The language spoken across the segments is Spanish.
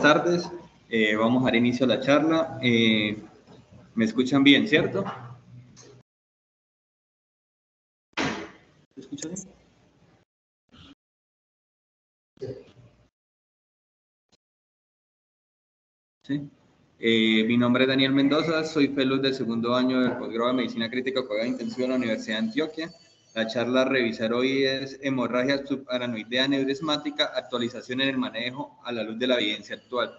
buenas tardes. Vamos a dar inicio a la charla. ¿Me escuchan bien, cierto? ¿Me escuchan bien? Sí. Mi nombre es Daniel Mendoza, soy fellow del segundo año del posgrado de Medicina Crítica Cuidado Intensivo en la Universidad de Antioquia. La charla a revisar hoy es hemorragia subaranoidea neurismática, actualización en el manejo a la luz de la evidencia actual.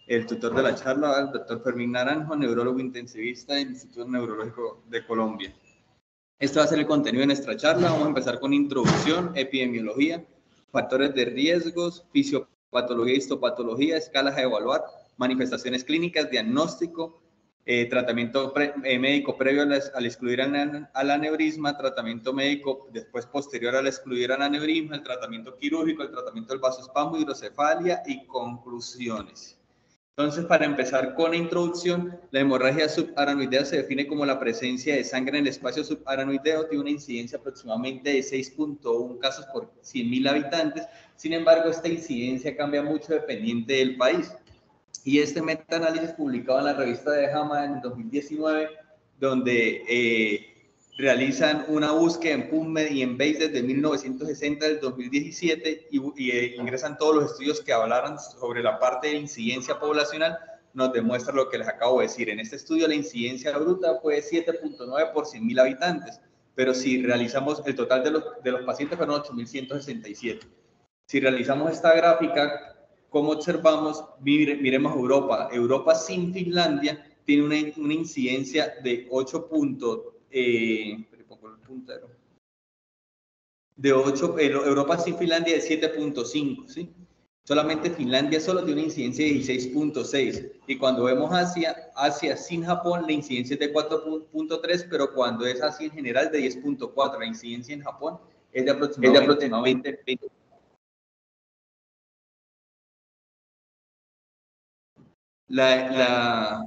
El tutor de la charla es el doctor Fermín Naranjo, neurólogo intensivista del Instituto Neurológico de Colombia. Esto va a ser el contenido de nuestra charla. Vamos a empezar con introducción, epidemiología, factores de riesgos, fisiopatología, histopatología, escalas a evaluar, manifestaciones clínicas, diagnóstico, tratamiento médico previo al excluir al aneurisma, tratamiento médico después posterior al excluir al aneurisma, el tratamiento quirúrgico, el tratamiento del vasoespasmo, hidrocefalia y conclusiones. Entonces, para empezar con la introducción, la hemorragia subaranoidea se define como la presencia de sangre en el espacio subaranoideo, tiene una incidencia aproximadamente de 6.1 casos por 100.000 habitantes. Sin embargo, esta incidencia cambia mucho dependiente del país. Y este metaanálisis publicado en la revista de JAMA en 2019, donde realizan una búsqueda en PubMed y en Bayes desde 1960 del 2017 y ingresan todos los estudios que hablaran sobre la parte de incidencia poblacional, nos demuestra lo que les acabo de decir. En este estudio la incidencia bruta fue 7.9 por 100.000 habitantes, pero si realizamos el total de los pacientes fueron 8.167. Si realizamos esta gráfica, como observamos, miremos Europa. Europa sin Finlandia tiene una incidencia de 8 Europa sin Finlandia de 7.5, ¿sí? Solamente Finlandia solo tiene una incidencia de 16.6. Y cuando vemos Asia sin Japón, la incidencia es de 4.3, pero cuando es Asia en general de 10.4. La incidencia en Japón es de aproximadamente 20. La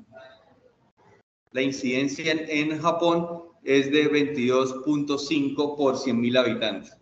incidencia en Japón es de 22.5 por 100.000 habitantes.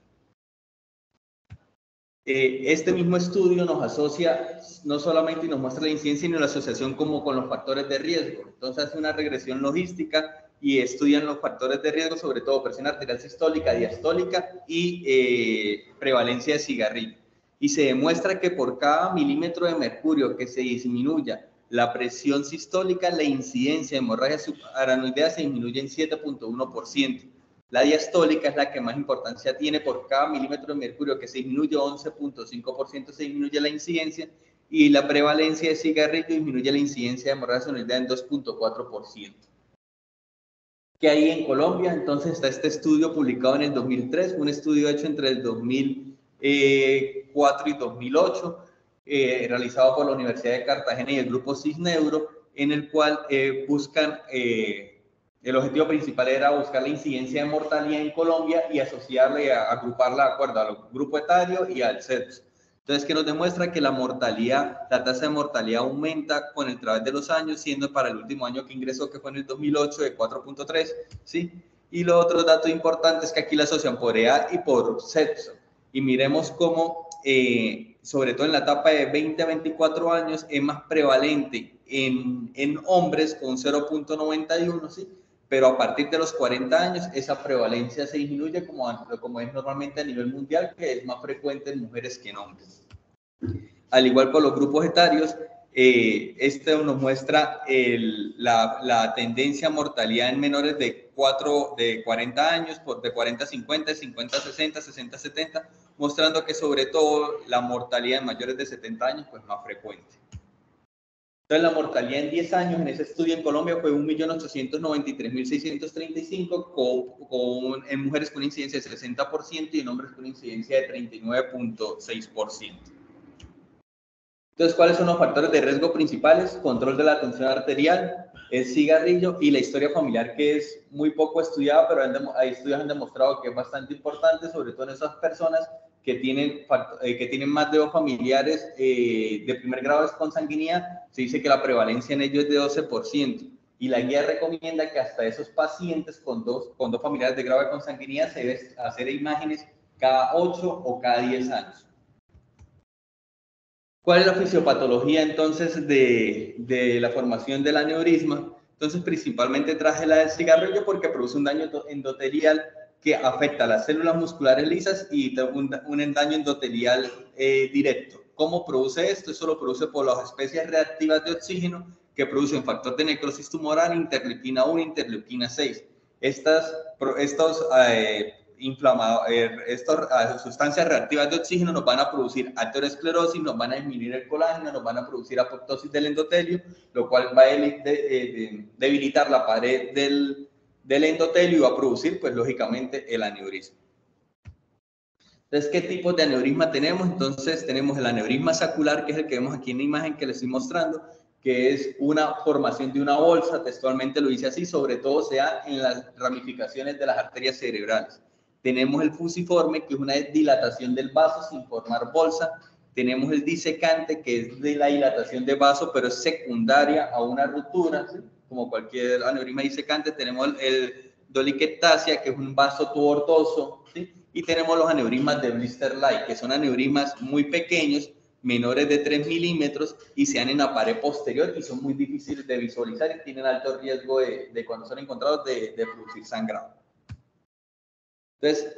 Este mismo estudio nos asocia, no solamente nos muestra la incidencia, sino la asociación como con los factores de riesgo. Entonces hace una regresión logística y estudian los factores de riesgo, sobre todo presión arterial sistólica, diastólica y prevalencia de cigarrillo. Y se demuestra que por cada milímetro de mercurio que se disminuya la presión sistólica, la incidencia de hemorragia subaranoidea se disminuye en 7.1%. La diastólica es la que más importancia tiene, por cada milímetro de mercurio que se disminuye 11.5% se disminuye la incidencia, y la prevalencia de cigarrillo disminuye la incidencia de hemorragia subaranoidea en 2.4%. ¿Qué hay en Colombia? Entonces está este estudio publicado en el 2003, un estudio hecho entre el 2004 y 2008, realizado por la Universidad de Cartagena y el grupo CISNeuro, en el cual buscan... el objetivo principal era buscar la incidencia de mortalidad en Colombia y asociarla y agruparla de acuerdo al grupo etario y al sexo. Entonces, que nos demuestra que la mortalidad, la tasa de mortalidad aumenta con el través de los años, siendo para el último año que ingresó, que fue en el 2008, de 4.3, ¿sí? Y lo otro dato importante es que aquí la asocian por edad y por sexo. Y miremos cómo, sobre todo en la etapa de 20 a 24 años, es más prevalente en hombres con 0.91, ¿sí? Pero a partir de los 40 años esa prevalencia se disminuye como es normalmente a nivel mundial, que es más frecuente en mujeres que en hombres. Al igual por los grupos etarios, esto nos muestra la tendencia a mortalidad en menores de 40 años, de 40 a 50, de 50 a 60, 60 a 70, mostrando que sobre todo la mortalidad en mayores de 70 años pues más frecuente. Entonces, la mortalidad en 10 años en ese estudio en Colombia fue 1.893.635 en mujeres con incidencia de 60% y en hombres con incidencia de 39.6%. Entonces, ¿cuáles son los factores de riesgo principales? Control de la tensión arterial, el cigarrillo y la historia familiar, que es muy poco estudiada, pero hay estudios que han demostrado que es bastante importante, sobre todo en esas personas que tienen más de 2 familiares de primer grado de consanguinidad. Se dice que la prevalencia en ellos es de 12%. Y la guía recomienda que hasta esos pacientes con dos familiares de grado de consanguinidad se debe hacer imágenes cada 8 o cada 10 años. ¿Cuál es la fisiopatología entonces de la formación del aneurisma? Entonces, principalmente traje la del cigarrillo porque produce un daño endotelial que afecta a las células musculares lisas y un daño endotelial directo. ¿Cómo produce esto? Eso lo produce por las especies reactivas de oxígeno que producen factor de necrosis tumoral, interleuquina 1, interleuquina 6. Estas sustancias reactivas de oxígeno nos van a producir aterosclerosis, nos van a disminuir el colágeno, nos van a producir apoptosis del endotelio, lo cual va a debilitar la pared del endotelio y va a producir, pues lógicamente, el aneurisma. Entonces, ¿qué tipos de aneurisma tenemos? Entonces, tenemos el aneurisma sacular, que es el que vemos aquí en la imagen que les estoy mostrando, que es una formación de una bolsa, textualmente lo dice así, sobre todo se da en las ramificaciones de las arterias cerebrales. Tenemos el fusiforme, que es una dilatación del vaso sin formar bolsa. Tenemos el disecante, que es de la dilatación de vaso, pero es secundaria a una ruptura, ¿sí? Como cualquier aneurisma disecante. Tenemos el doliquectasia, que es un vaso tubertoso, ¿sí? Y tenemos los aneurismas de Blister-Like, que son aneurismas muy pequeños, menores de 3 milímetros, y se dan en la pared posterior y son muy difíciles de visualizar y tienen alto riesgo de cuando son encontrados, de producir sangrado. Entonces,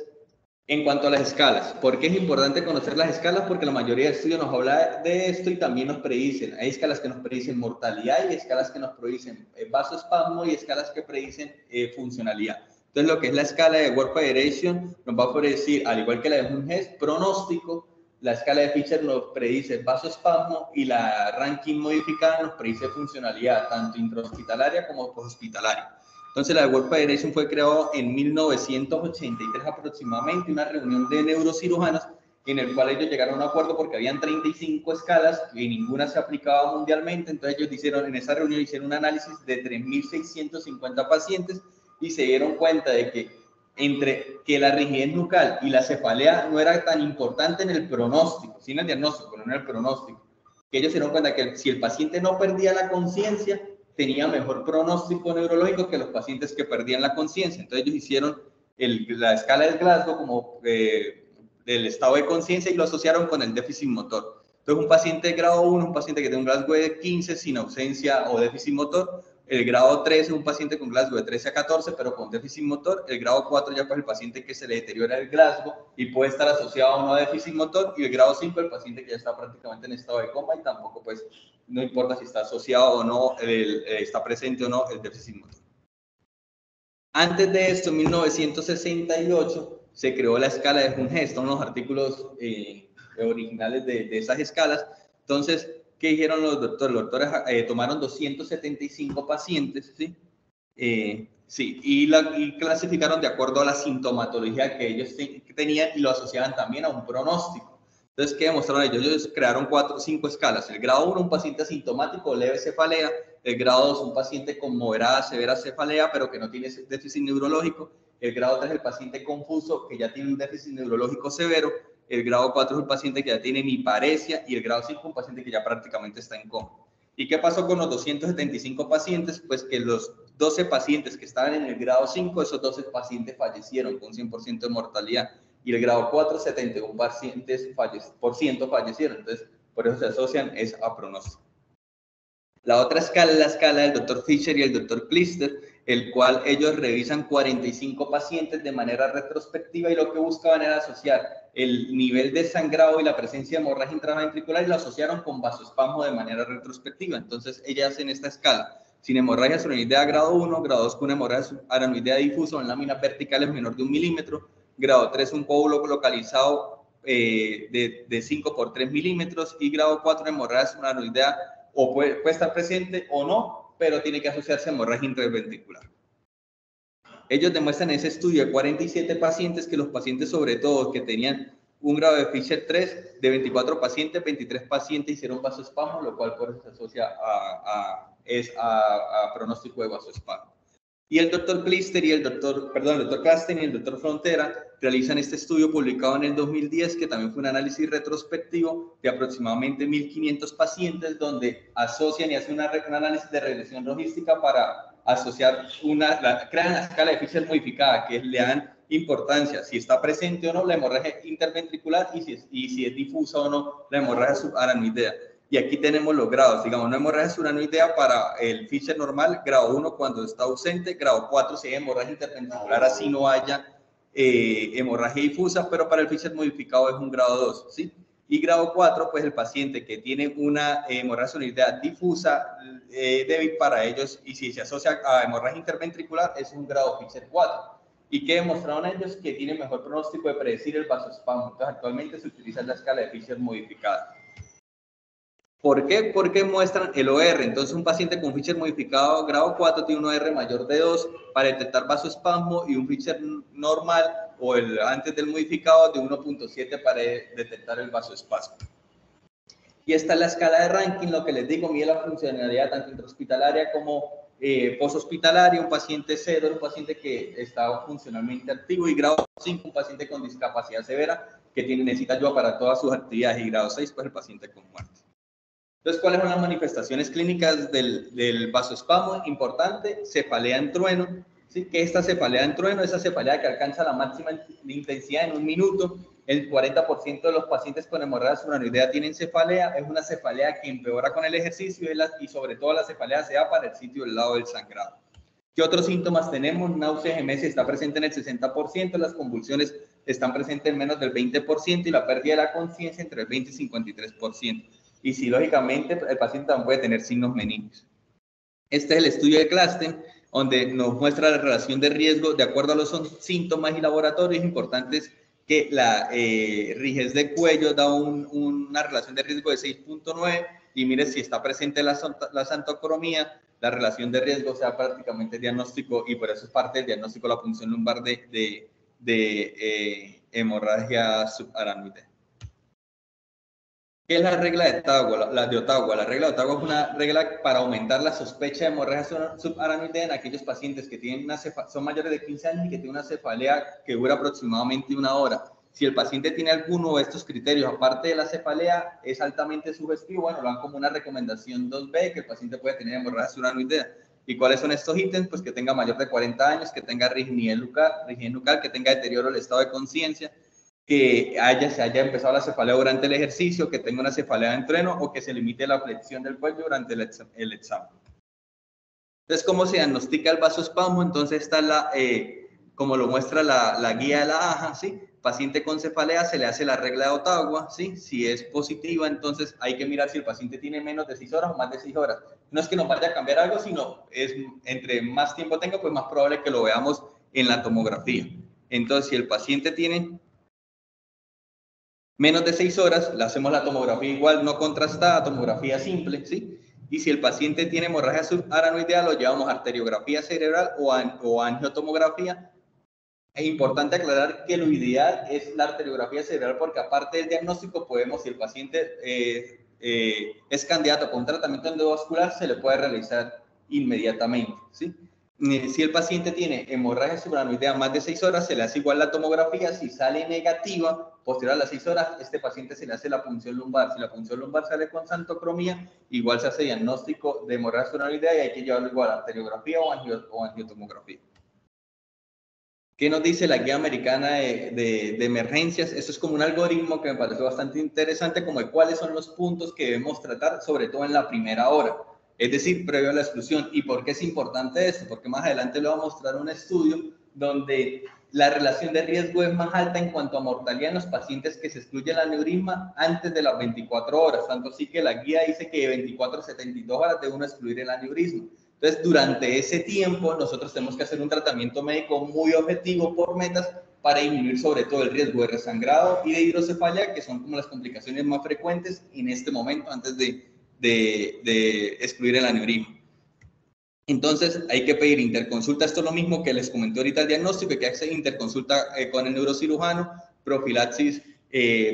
en cuanto a las escalas, ¿por qué es importante conocer las escalas? Porque la mayoría de estudios nos habla de esto y también nos predicen. Hay escalas que nos predicen mortalidad y escalas que nos predicen vasoespasmo y escalas que predicen funcionalidad. Entonces, lo que es la escala de Work Federation nos va a predecir, al igual que la de Munges, pronóstico. La escala de Fisher nos predice vasoespasmo y la ranking modificada nos predice funcionalidad, tanto intrahospitalaria como posthospitalaria. Entonces, la World Federation fue creada en 1983 aproximadamente, una reunión de neurocirujanos en el cual ellos llegaron a un acuerdo porque habían 35 escalas y ninguna se aplicaba mundialmente. Entonces, ellos hicieron, en esa reunión hicieron un análisis de 3.650 pacientes y se dieron cuenta de que entre que la rigidez nucal y la cefalea no era tan importante en el pronóstico, sin el diagnóstico, pero en el pronóstico, que ellos se dieron cuenta que si el paciente no perdía la conciencia, tenía mejor pronóstico neurológico que los pacientes que perdían la conciencia. Entonces ellos hicieron la escala del Glasgow como del estado de conciencia y lo asociaron con el déficit motor. Entonces un paciente de grado 1, un paciente que tiene un Glasgow de 15 sin ausencia o déficit motor. El grado 3 es un paciente con Glasgow de 13 a 14, pero con déficit motor. El grado 4 ya pues el paciente que se le deteriora el Glasgow y puede estar asociado o no a déficit motor. Y el grado 5 el paciente que ya está prácticamente en estado de coma y tampoco pues no importa si está asociado o no, está presente o no el déficit motor. Antes de esto, en 1968, se creó la escala de Munges, son los artículos originales de esas escalas. Entonces, ¿qué dijeron los doctores? Los doctores tomaron 275 pacientes, ¿sí? Sí, y clasificaron de acuerdo a la sintomatología que ellos tenían y lo asociaban también a un pronóstico. Entonces, ¿qué demostraron ellos? Ellos crearon 4 o 5 escalas. El grado 1, un paciente asintomático, leve cefalea. El grado 2, un paciente con moderada, severa cefalea, pero que no tiene déficit neurológico. El grado 3, el paciente confuso, que ya tiene un déficit neurológico severo. El grado 4 es un paciente que ya tiene hiparesia. Y el grado 5, un paciente que ya prácticamente está en coma. ¿Y qué pasó con los 275 pacientes? Pues que los 12 pacientes que estaban en el grado 5, esos 12 pacientes fallecieron con 100% de mortalidad. Y el grado 4, 71 pacientes fallecieron. Entonces, por eso se asocian a pronóstico. La otra escala es la escala del Dr. Fisher y el Dr. Klister, el cual ellos revisan 45 pacientes de manera retrospectiva y lo que buscaban era asociar el nivel de sangrado y la presencia de hemorragia intraventricular y lo asociaron con vasoespasmo de manera retrospectiva. Entonces, ellas hacen esta escala. Sin hemorragia aranoidea grado 1, grado 2 con hemorragia aranoidea difusa en láminas verticales menor de 1 milímetro, grado 3 un coágulo localizado de 5 por 3 milímetros y grado 4 hemorragia aranoidea o puede estar presente o no, pero tiene que asociarse a hemorragia intraventricular. Ellos demuestran en ese estudio de 47 pacientes que los pacientes, sobre todo, que tenían un grado de Fisher 3, de 24 pacientes, 23 pacientes hicieron vasoespasmo, lo cual por eso se asocia a pronóstico de vasoespasmo. Y el doctor Klister y el doctor Kasten y el doctor Frontera realizan este estudio publicado en el 2010, que también fue un análisis retrospectivo de aproximadamente 1.500 pacientes, donde asocian y hacen un análisis de regresión logística para asociar crean la escala de Fisher modificada, que le dan importancia, si está presente o no la hemorragia interventricular y si es difusa o no la hemorragia subaranoidea. Y aquí tenemos los grados, digamos, una hemorragia subaranoidea para el Fischer normal, grado 1 cuando está ausente, grado 4 si hay hemorragia interventricular, así no haya hemorragia difusa, pero para el Fischer modificado es un grado 2, ¿sí? Y grado 4, pues el paciente que tiene una hemorragia subaranoidea difusa, débil para ellos, y si se asocia a hemorragia interventricular, es un grado Fischer 4. ¿Y qué demostraron ellos? Que tiene mejor pronóstico de predecir el vasoespasmo. Entonces, actualmente se utiliza la escala de Fischer modificada. ¿Por qué? Porque muestran el OR. Entonces, un paciente con Fischer modificado grado 4 tiene un OR mayor de 2 para detectar vasoespasmo y un Fischer normal o el antes del modificado de 1.7 para detectar el vasoespasmo. Y esta es la escala de ranking, lo que les digo, mide la funcionalidad tanto intrahospitalaria como poshospitalaria. Un paciente 0, un paciente que está funcionalmente activo, y grado 5, un paciente con discapacidad severa que necesita ayuda para todas sus actividades, y grado 6, pues el paciente con muerte. Entonces, ¿cuáles son las manifestaciones clínicas del vasoespasmo? Importante, cefalea en trueno. ¿Sí? ¿Qué es esta cefalea en trueno? Esa cefalea que alcanza la máxima intensidad en un minuto. El 40% de los pacientes con hemorragia subaranoidea tienen cefalea. Es una cefalea que empeora con el ejercicio y sobre todo la cefalea se da para el sitio del lado del sangrado. ¿Qué otros síntomas tenemos? Náusea, emesis está presente en el 60%, las convulsiones están presentes en menos del 20% y la pérdida de la conciencia entre el 20 y 53%. Y si lógicamente el paciente también puede tener signos meningios. Este es el estudio de Klasten, donde nos muestra la relación de riesgo de acuerdo a los síntomas y laboratorios. Importantes que la rigidez de cuello da una relación de riesgo de 6.9, y mire si está presente la xantocromía, la relación de riesgo sea prácticamente diagnóstico, y por eso es parte del diagnóstico la punción lumbar de hemorragia subaranoidea. ¿Qué es la regla de Ottawa? La regla de Ottawa es una regla para aumentar la sospecha de hemorragia subaranoidea en aquellos pacientes que tienen son mayores de 15 años y que tienen una cefalea que dura aproximadamente 1 hora. Si el paciente tiene alguno de estos criterios, aparte de la cefalea, es altamente sugestivo, bueno, lo dan como una recomendación 2B, que el paciente puede tener hemorragia subaranoidea. ¿Y cuáles son estos ítems? Pues que tenga mayor de 40 años, que tenga rigidez nucal, que tenga deterioro del estado de conciencia, que se haya empezado la cefalea durante el ejercicio, que tenga una cefalea de entreno o que se limite la flexión del cuello durante el examen. Entonces, ¿cómo se diagnostica el vasoespasmo? Entonces está como lo muestra la guía de la AJA, ¿sí? Paciente con cefalea se le hace la regla de Ottawa, ¿sí? Si es positiva, entonces hay que mirar si el paciente tiene menos de 6 horas o más de 6 horas. No es que nos vaya a cambiar algo, sino entre más tiempo tenga, pues más probable que lo veamos en la tomografía. Entonces, si el paciente tiene menos de 6 horas, le hacemos la tomografía igual, no contrastada, tomografía simple, ¿sí? Y si el paciente tiene hemorragia subaranoidea, lo llevamos a arteriografía cerebral o angiotomografía. Es importante aclarar que lo ideal es la arteriografía cerebral, porque aparte del diagnóstico podemos, si el paciente es candidato para un tratamiento endovascular, se le puede realizar inmediatamente, ¿sí? Si el paciente tiene hemorragia subaranoidea más de 6 horas, se le hace igual la tomografía. Si sale negativa, posterior a las 6 horas, este paciente se le hace la punción lumbar. Si la punción lumbar sale con xantocromía, igual se hace diagnóstico de hemorragia subaranoidea y hay que llevarlo igual a arteriografía o angiotomografía. ¿Qué nos dice la guía americana de emergencias? Esto es como un algoritmo que me pareció bastante interesante, como de cuáles son los puntos que debemos tratar, sobre todo en la primera hora, es decir, previo a la exclusión. ¿Y por qué es importante esto? Porque más adelante le voy a mostrar un estudio donde la relación de riesgo es más alta en cuanto a mortalidad en los pacientes que se excluye el aneurisma antes de las 24 horas. Tanto así que la guía dice que de 24 a 72 horas debe uno excluir el aneurisma. Entonces, durante ese tiempo, nosotros tenemos que hacer un tratamiento médico muy objetivo por metas para disminuir sobre todo el riesgo de resangrado y de hidrocefalia, que son como las complicaciones más frecuentes en este momento antes de excluir el aneurisma. Entonces, hay que pedir interconsulta. Esto es lo mismo que les comenté ahorita el diagnóstico, que hay que hacer interconsulta con el neurocirujano, profilaxis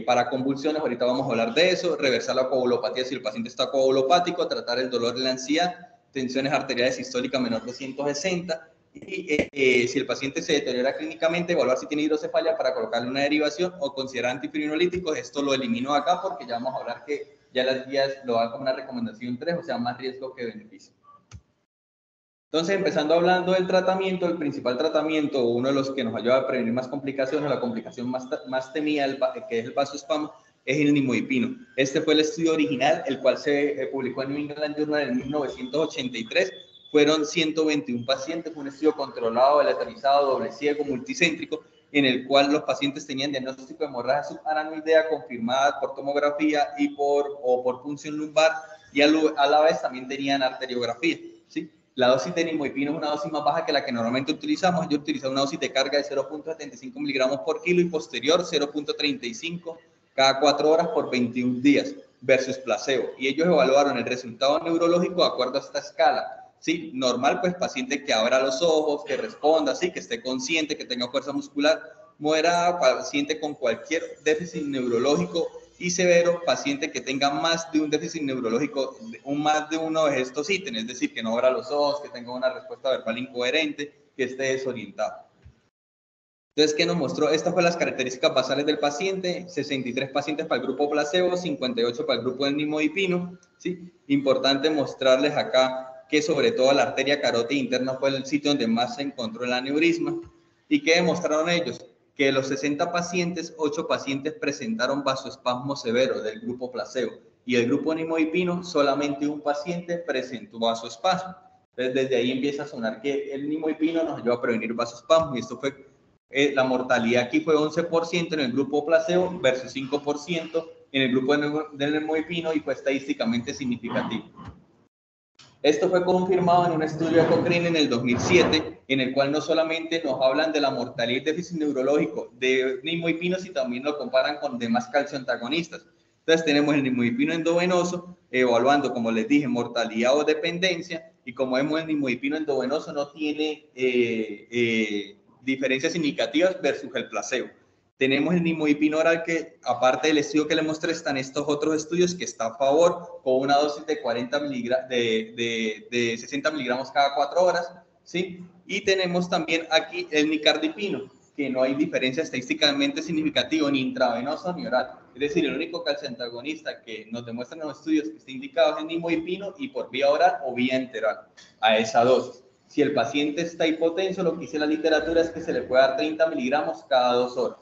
para convulsiones, ahorita vamos a hablar de eso, reversar la coagulopatía si el paciente está coagulopático, tratar el dolor y la ansiedad, tensiones arteriales sistólicas menor de 160, y si el paciente se deteriora clínicamente, evaluar si tiene hidrocefalia para colocarle una derivación o considerar antifibrinoolíticos. Esto lo elimino acá porque ya vamos a hablar que ya las guías lo dan como una recomendación 3, o sea, más riesgo que beneficio. Entonces, empezando hablando del tratamiento, el principal tratamiento, uno de los que nos ayuda a prevenir más complicaciones, la complicación más temida, que es el vasoespasmo, es el nimodipino. Este fue el estudio original, el cual se publicó en New England Journal en 1983. Fueron 121 pacientes, fue un estudio controlado, aleatorizado, doble ciego, multicéntrico, en el cual los pacientes tenían diagnóstico de hemorragia subaranoidea confirmada por tomografía y por punción lumbar, y a la vez también tenían arteriografía, ¿sí? La dosis de nimodipino es una dosis más baja que la que normalmente utilizamos. Yo utilizo una dosis de carga de 0.75 miligramos por kilo y posterior 0.35 cada 4 horas por 21 días versus placebo. Y ellos evaluaron el resultado neurológico de acuerdo a esta escala. Sí, normal, pues paciente que abra los ojos, que responda, sí, que esté consciente, que tenga fuerza muscular. Moderada, paciente con cualquier déficit neurológico, y severo, paciente que tenga más de un déficit neurológico, más de uno de estos ítems, es decir, que no abra los ojos, que tenga una respuesta verbal incoherente, que esté desorientado. Entonces, ¿qué nos mostró? Estas fueron las características basales del paciente: 63 pacientes para el grupo placebo, 58 para el grupo del nimodipino, ¿sí? Importante mostrarles acá que sobre todo la arteria carótida interna fue el sitio donde más se encontró el aneurisma. ¿Y qué demostraron ellos? Que de los 60 pacientes, 8 pacientes presentaron vasoespasmo severo del grupo placebo, y el grupo nimodipino solamente un paciente presentó vasoespasmo. Entonces, desde ahí empieza a sonar que el nimodipino nos ayuda a prevenir vasoespasmo, y esto fue, la mortalidad aquí fue 11% en el grupo placebo versus 5% en el grupo del nimodipino, y fue estadísticamente significativo. Esto fue confirmado en un estudio de Cochrane en el 2007, en el cual no solamente nos hablan de la mortalidad y déficit neurológico de nimodipino, sino también lo comparan con demás calcioantagonistas. Entonces tenemos el nimodipino endovenoso evaluando, como les dije, mortalidad o dependencia, y como vemos, el nimodipino endovenoso no tiene diferencias significativas versus el placebo. Tenemos el nimodipino oral, que aparte del estudio que le mostré, están estos otros estudios que está a favor, con una dosis de 60 miligramos cada 4 horas, ¿sí? Y tenemos también aquí el nicardipino, que no hay diferencia estadísticamente significativa ni intravenoso ni oral. Es decir, el único calcioantagonista que nos demuestran en los estudios que está indicado es el nimodipino, y por vía oral o vía enteral a esa dosis. Si el paciente está hipotenso, lo que dice la literatura es que se le puede dar 30 miligramos cada 2 horas.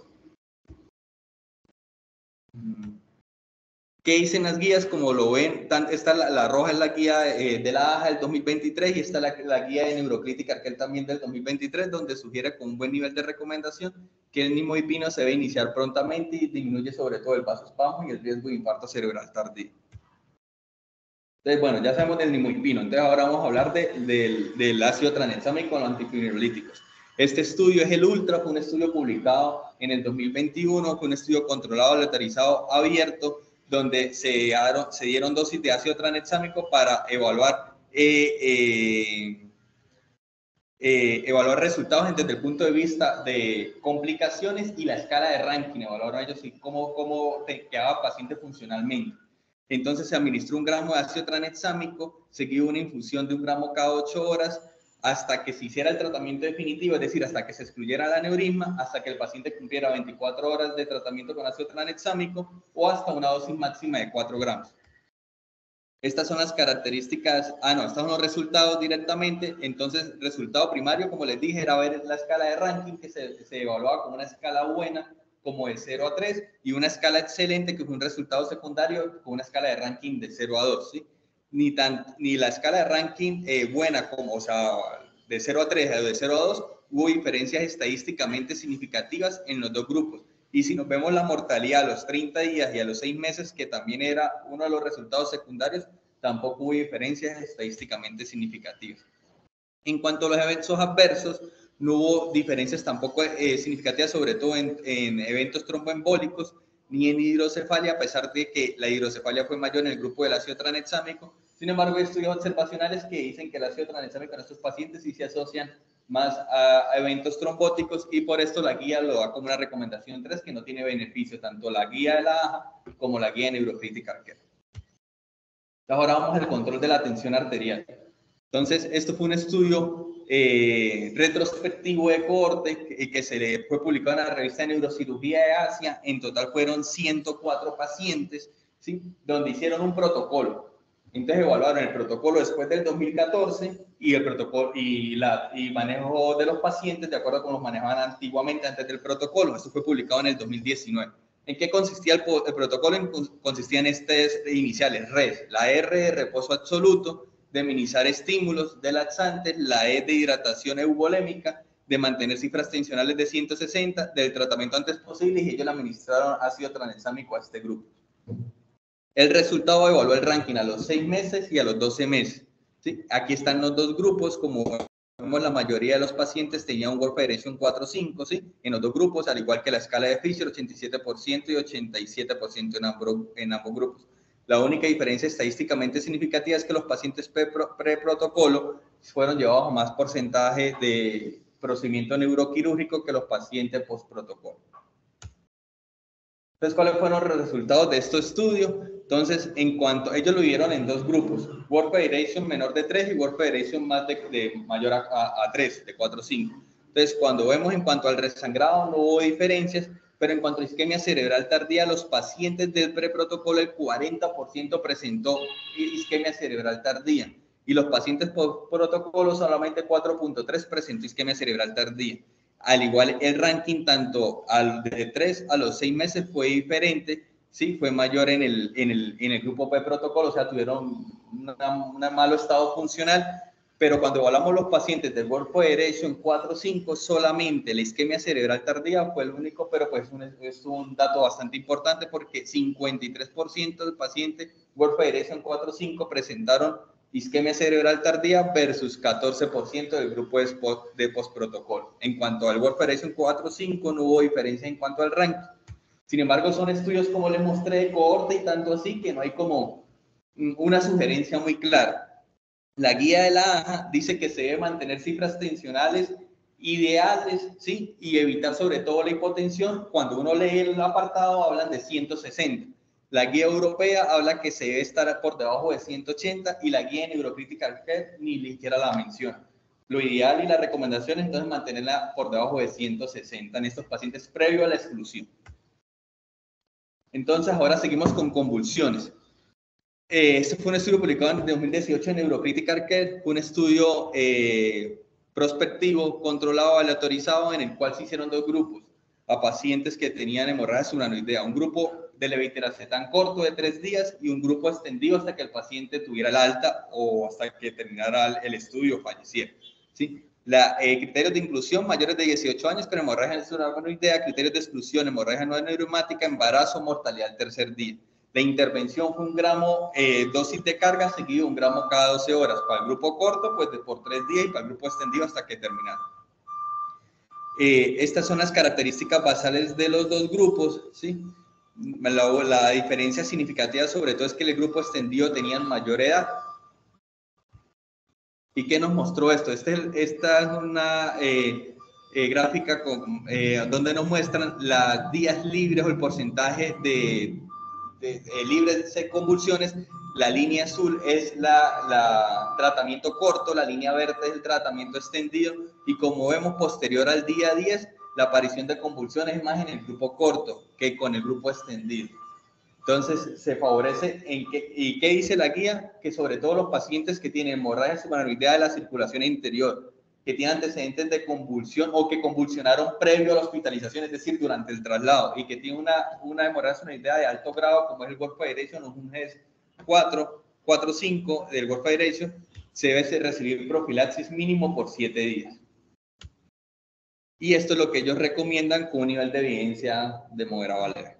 ¿Qué dicen las guías? Como lo ven, está la roja es la guía de la AJA del 2023, y está la guía de Neurocrítica Arquel también del 2023, donde sugiere con un buen nivel de recomendación que el nimodipino se debe iniciar prontamente y disminuye sobre todo el vasoespasmo y el riesgo de infarto cerebral tardío. Entonces, bueno, ya sabemos del nimodipino. Entonces, ahora vamos a hablar del ácido tranexámico con los antifibrolíticos. Este estudio es el ULTRA, fue un estudio publicado en el 2021, fue un estudio controlado, aleatorizado, abierto, donde se dieron dosis de ácido tranexámico para evaluar resultados desde el punto de vista de complicaciones y la escala de ranking. Evaluaron ellos cómo quedaba paciente funcionalmente. Entonces se administró 1 gramo de ácido tranexámico, seguido una infusión de 1 gramo cada 8 horas, hasta que se hiciera el tratamiento definitivo, es decir, hasta que se excluyera el aneurisma, hasta que el paciente cumpliera 24 horas de tratamiento con ácido tranexámico, o hasta una dosis máxima de 4 gramos. Estas son las características, estos son los resultados directamente. Entonces, resultado primario, como les dije, era ver la escala de ranking, que se evaluaba como una escala buena, como de 0 a 3, y una escala excelente, que fue un resultado secundario con una escala de ranking de 0 a 2, ¿sí? Ni la escala de ranking buena, como, o sea, de 0 a 3 o de 0 a 2, hubo diferencias estadísticamente significativas en los dos grupos. Y si nos vemos la mortalidad a los 30 días y a los 6 meses, que también era uno de los resultados secundarios, tampoco hubo diferencias estadísticamente significativas. En cuanto a los eventos adversos, no hubo diferencias tampoco significativas, sobre todo en eventos tromboembólicos, ni en hidrocefalia, a pesar de que la hidrocefalia fue mayor en el grupo del ácido tranexámico. Sin embargo, hay estudios observacionales que dicen que el ácido tranexámico en estos pacientes sí se asocian más a eventos trombóticos, y por esto la guía lo da como una recomendación 3, que no tiene beneficio, tanto la guía de la AJA como la guía de Neurocrítica Arquel. Ahora vamos al control de la tensión arterial. Entonces, esto fue un estudio retrospectivo de cohorte que se le fue publicado en la revista de Neurocirugía de Asia. En total fueron 104 pacientes, ¿sí? Donde hicieron un protocolo. Entonces evaluaron el protocolo después del 2014 y el protocolo y manejo de los pacientes de acuerdo con los manejaban antiguamente antes del protocolo. Esto fue publicado en el 2019. ¿En qué consistía el protocolo? Consistía en estas iniciales, RES. La R de reposo absoluto, de minimizar estímulos, de laxantes, la E de hidratación eubolémica, de mantener cifras tensionales de 160, del tratamiento antes posible, y ellos le administraron ácido tranexámico a este grupo. El resultado evaluó el ranking a los 6 meses y a los 12 meses. ¿Sí? Aquí están los dos grupos, como vemos, la mayoría de los pacientes tenían un World Federation 4-5, ¿sí? En los dos grupos, al igual que la escala de Fisher, 87% y 87% en ambos grupos. La única diferencia estadísticamente significativa es que los pacientes pre-protocolo fueron llevados a más porcentaje de procedimiento neuroquirúrgico que los pacientes post-protocolo. Entonces, ¿cuáles fueron los resultados de este estudio? Entonces, en cuanto ellos lo vieron en dos grupos, World Federation menor de 3 y World Federation más de mayor a 3, de 4 o 5. Entonces, cuando vemos en cuanto al resangrado, no hubo diferencias, pero en cuanto a isquemia cerebral tardía, los pacientes del preprotocolo, el 40% presentó isquemia cerebral tardía, y los pacientes por protocolo solamente 4.3 presentó isquemia cerebral tardía. Al igual, el ranking tanto al de 3 a los 6 meses fue diferente, sí, fue mayor en el grupo P protocolo, o sea, tuvieron un malo estado funcional, pero cuando evaluamos los pacientes del World Federation 4-5, solamente la isquemia cerebral tardía fue el único, pero pues es un dato bastante importante porque 53% del paciente World Federation 4-5 presentaron isquemia cerebral tardía versus 14% del grupo de postprotocolo. En cuanto al World Federation 4-5, no hubo diferencia en cuanto al ranking. Sin embargo, son estudios, como les mostré, de cohorte y tanto así, que no hay como una sugerencia muy clara. La guía de la AJA dice que se debe mantener cifras tensionales ideales, ¿sí? Y evitar sobre todo la hipotensión. Cuando uno lee el apartado, hablan de 160. La guía europea habla que se debe estar por debajo de 180 y la guía de Neurocritical Care ni siquiera la menciona. Lo ideal y la recomendación es entonces mantenerla por debajo de 160 en estos pacientes previo a la exclusión. Entonces, ahora seguimos con convulsiones. Este fue un estudio publicado en 2018 en Neurocritical Care, un estudio prospectivo, controlado, aleatorizado, en el cual se hicieron dos grupos a pacientes que tenían hemorragia subaranoidea. Un grupo de levetiracetam corto de 3 días y un grupo extendido hasta que el paciente tuviera la alta o hasta que terminara el estudio o falleciera. ¿Sí? Criterios de inclusión: mayores de 18 años con hemorragia subaranoidea. Criterios de exclusión: hemorragia no neuromática, embarazo, mortalidad al tercer día. La intervención fue 1 gramo dosis de carga seguido 1 gramo cada 12 horas. Para el grupo corto, pues por 3 días, y para el grupo extendido hasta que terminara. Estas son las características basales de los dos grupos, ¿sí? La diferencia significativa sobre todo es que el grupo extendido tenían mayor edad. ¿Y qué nos mostró esto? Esta es una gráfica donde nos muestran las días libres o el porcentaje de libres de convulsiones. La línea azul es la tratamiento corto, la línea verde es el tratamiento extendido, y como vemos, posterior al día 10, la aparición de convulsiones es más en el grupo corto que con el grupo extendido. Entonces, se favorece ¿y qué dice la guía? Que sobre todo los pacientes que tienen hemorragia subaranoidea de la circulación interior, que tienen antecedentes de convulsión o que convulsionaron previo a la hospitalización, es decir, durante el traslado, y que tienen una hemorragia subaranoidea de alto grado, como es el World Federation o un GES 4-5 del World Federation, se debe recibir profilaxis mínimo por 7 días. Y esto es lo que ellos recomiendan con un nivel de evidencia de moderado a leve.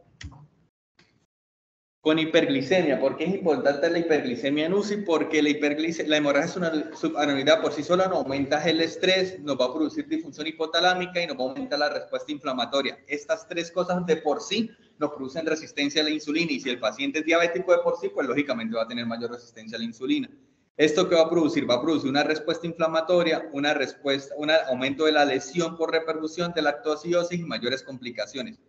Con hiperglicemia. ¿Por qué es importante la hiperglicemia en UCI? Porque la hemorragia subaranoidea por sí sola nos aumenta el estrés, nos va a producir disfunción hipotalámica y nos va a aumentar la respuesta inflamatoria. Estas tres cosas de por sí nos producen resistencia a la insulina, y si el paciente es diabético de por sí, pues lógicamente va a tener mayor resistencia a la insulina. ¿Esto qué va a producir? Va a producir una respuesta inflamatoria, un aumento de la lesión por repercusión de lactoacidosis y mayores complicaciones.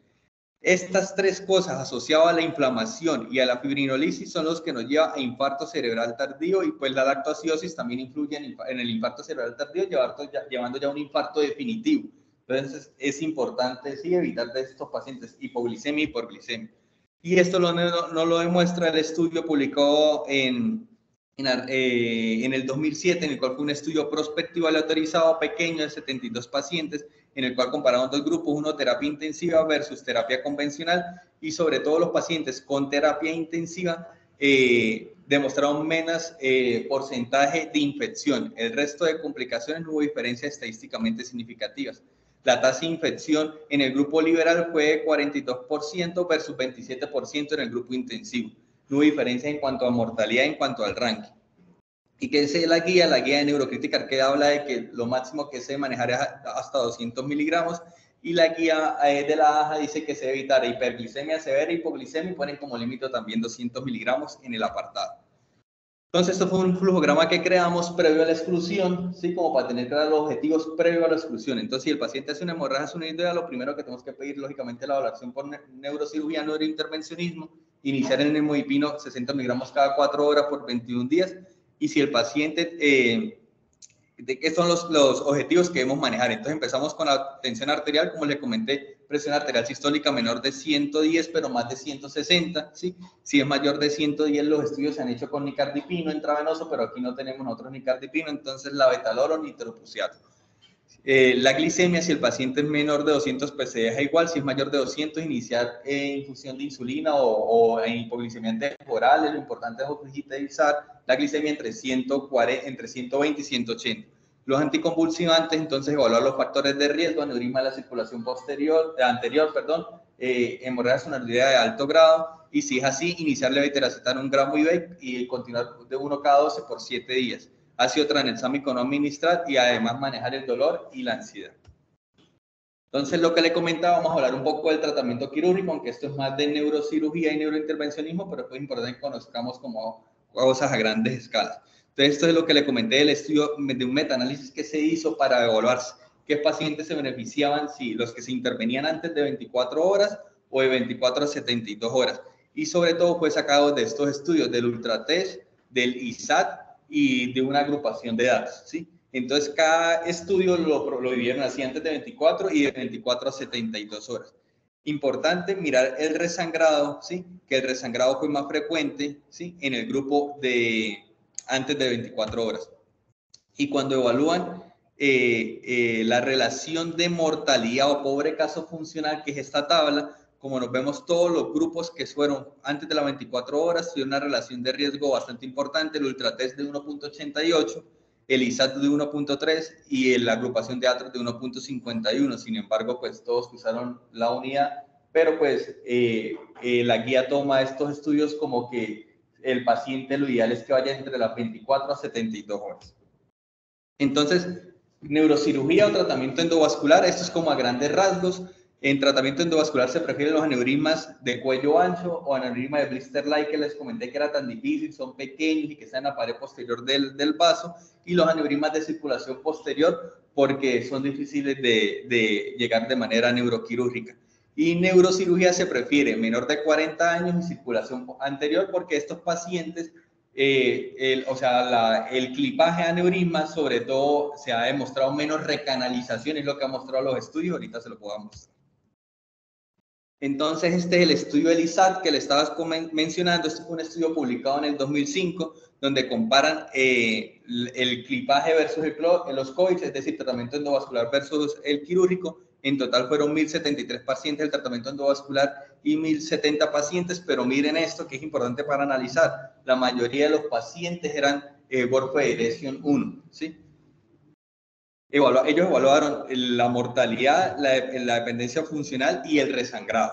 Estas tres cosas asociadas a la inflamación y a la fibrinolisis son los que nos llevan a infarto cerebral tardío, y pues la lactoacidosis también influye en el infarto cerebral tardío, llevando ya a un infarto definitivo. Entonces es importante, sí, evitar de estos pacientes hipoglicemia y hiperglicemia. Y esto no lo demuestra el estudio publicado en en el 2007, en el cual fue un estudio prospectivo aleatorizado pequeño de 72 pacientes, en el cual compararon dos grupos, uno terapia intensiva versus terapia convencional, y sobre todo los pacientes con terapia intensiva demostraron menos porcentaje de infección. El resto de complicaciones no hubo diferencias estadísticamente significativas. La tasa de infección en el grupo liberal fue de 42% versus 27% en el grupo intensivo. No hubo diferencia en cuanto a mortalidad, en cuanto al ranking. ¿Y qué es la guía? La guía de Neurocrítica que habla de que lo máximo que se debe manejar es hasta 200 miligramos, y la guía de la AJA dice que se debe evitar hiperglicemia severa, hipoglicemia, y ponen como límite también 200 miligramos en el apartado. Entonces, esto fue un flujograma que creamos previo a la exclusión, ¿sí? Como para tener claros los objetivos previo a la exclusión. Entonces, si el paciente hace una hemorragia sudoidea, lo primero que tenemos que pedir, lógicamente, es la evaluación por neurocirugía, neurointervencionismo, iniciar el nemodipino 60 miligramos cada 4 horas por 21 días. Y si el paciente, ¿de qué son los objetivos que debemos manejar? Entonces, empezamos con la tensión arterial, como les comenté, presión arterial sistólica menor de 110, pero más de 160, ¿sí? Si es mayor de 110, los estudios se han hecho con nicardipino intravenoso, pero aquí no tenemos nosotros nicardipino, entonces la betalol o nitroprusiato. La glicemia, si el paciente es menor de 200, pues se deja igual. Si es mayor de 200, iniciar infusión de insulina o hipoglicemia temporal. Lo importante es digitalizar la glicemia entre 120 y 180. Los anticonvulsivantes, entonces evaluar los factores de riesgo, aneurisma de la circulación anterior, hemorragia sudoidea de alto grado, y si es así, iniciar levetiracetam 1 gramo y continuar de 1 cada 12 por 7 días. Ácido tranexámico no administrar, y además manejar el dolor y la ansiedad. Entonces, lo que le comentaba, vamos a hablar un poco del tratamiento quirúrgico, aunque esto es más de neurocirugía y neurointervencionismo, pero es importante que conozcamos como cosas a grandes escalas. Entonces, esto es lo que le comenté del estudio de un metaanálisis que se hizo para evaluar qué pacientes se beneficiaban, si los que se intervenían antes de 24 horas o de 24 a 72 horas. Y sobre todo fue sacado de estos estudios del Ultratest, del ISAT y de una agrupación de datos, ¿sí? Entonces, cada estudio lo dividieron así, antes de 24 y de 24 a 72 horas. Importante mirar el resangrado, ¿sí? Que el resangrado fue más frecuente, ¿sí? En el grupo de antes de 24 horas. Y cuando evalúan la relación de mortalidad o pobre caso funcional, que es esta tabla, como nos vemos, todos los grupos que fueron antes de las 24 horas tuvieron una relación de riesgo bastante importante. El Ultratest de 1.88, el ISAT de 1.3 y la agrupación de atros de 1.51. Sin embargo, pues todos usaron la unidad, pero pues la guía toma estos estudios como que el paciente lo ideal es que vaya entre las 24 a 72 horas. Entonces, neurocirugía o tratamiento endovascular, esto es como a grandes rasgos. En tratamiento endovascular se prefieren los aneurismas de cuello ancho o aneurisma de blister-like, que les comenté que era tan difícil, son pequeños y que están en la pared posterior del vaso, y los aneurismas de circulación posterior, porque son difíciles de llegar de manera neuroquirúrgica. Y neurocirugía se prefiere menor de 40 años y circulación anterior, porque estos pacientes, el clipaje de aneurisma, sobre todo, se ha demostrado menos recanalización, es lo que han mostrado los estudios, ahorita se lo puedo mostrar. Entonces, este es el estudio del ISAT que le estabas mencionando. Este fue un estudio publicado en el 2005, donde comparan el clipaje versus los COIS, es decir, tratamiento endovascular versus el quirúrgico. En total fueron 1.073 pacientes del tratamiento endovascular y 1.070 pacientes, pero miren esto que es importante para analizar. La mayoría de los pacientes eran Work Federation 1, ¿sí? Ellos evaluaron la mortalidad, la dependencia funcional y el resangrado.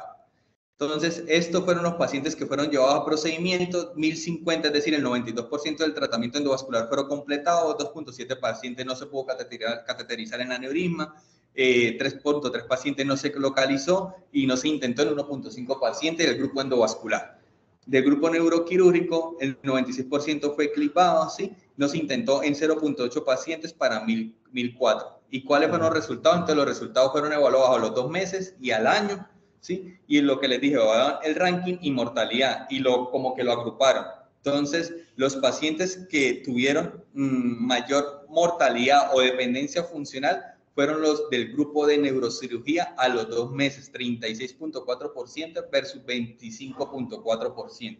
Entonces, estos fueron los pacientes que fueron llevados a procedimiento, 1.050, es decir, el 92% del tratamiento endovascular fueron completados, 2.7 pacientes no se pudo cateterizar en aneurisma, 3.3 pacientes no se localizó y no se intentó en 1.5 pacientes del grupo endovascular. Del grupo neuroquirúrgico, el 96% fue clipado, ¿sí? No se intentó en 0.8 pacientes para 1.004. ¿Y cuáles fueron los resultados? Entonces, los resultados fueron evaluados a los 2 meses y al año, ¿sí? Y lo que les dije, evaluaron el ranking y mortalidad, y como que lo agruparon. Entonces, los pacientes que tuvieron mayor mortalidad o dependencia funcional fueron los del grupo de neurocirugía a los 2 meses, 36.4% versus 25.4%.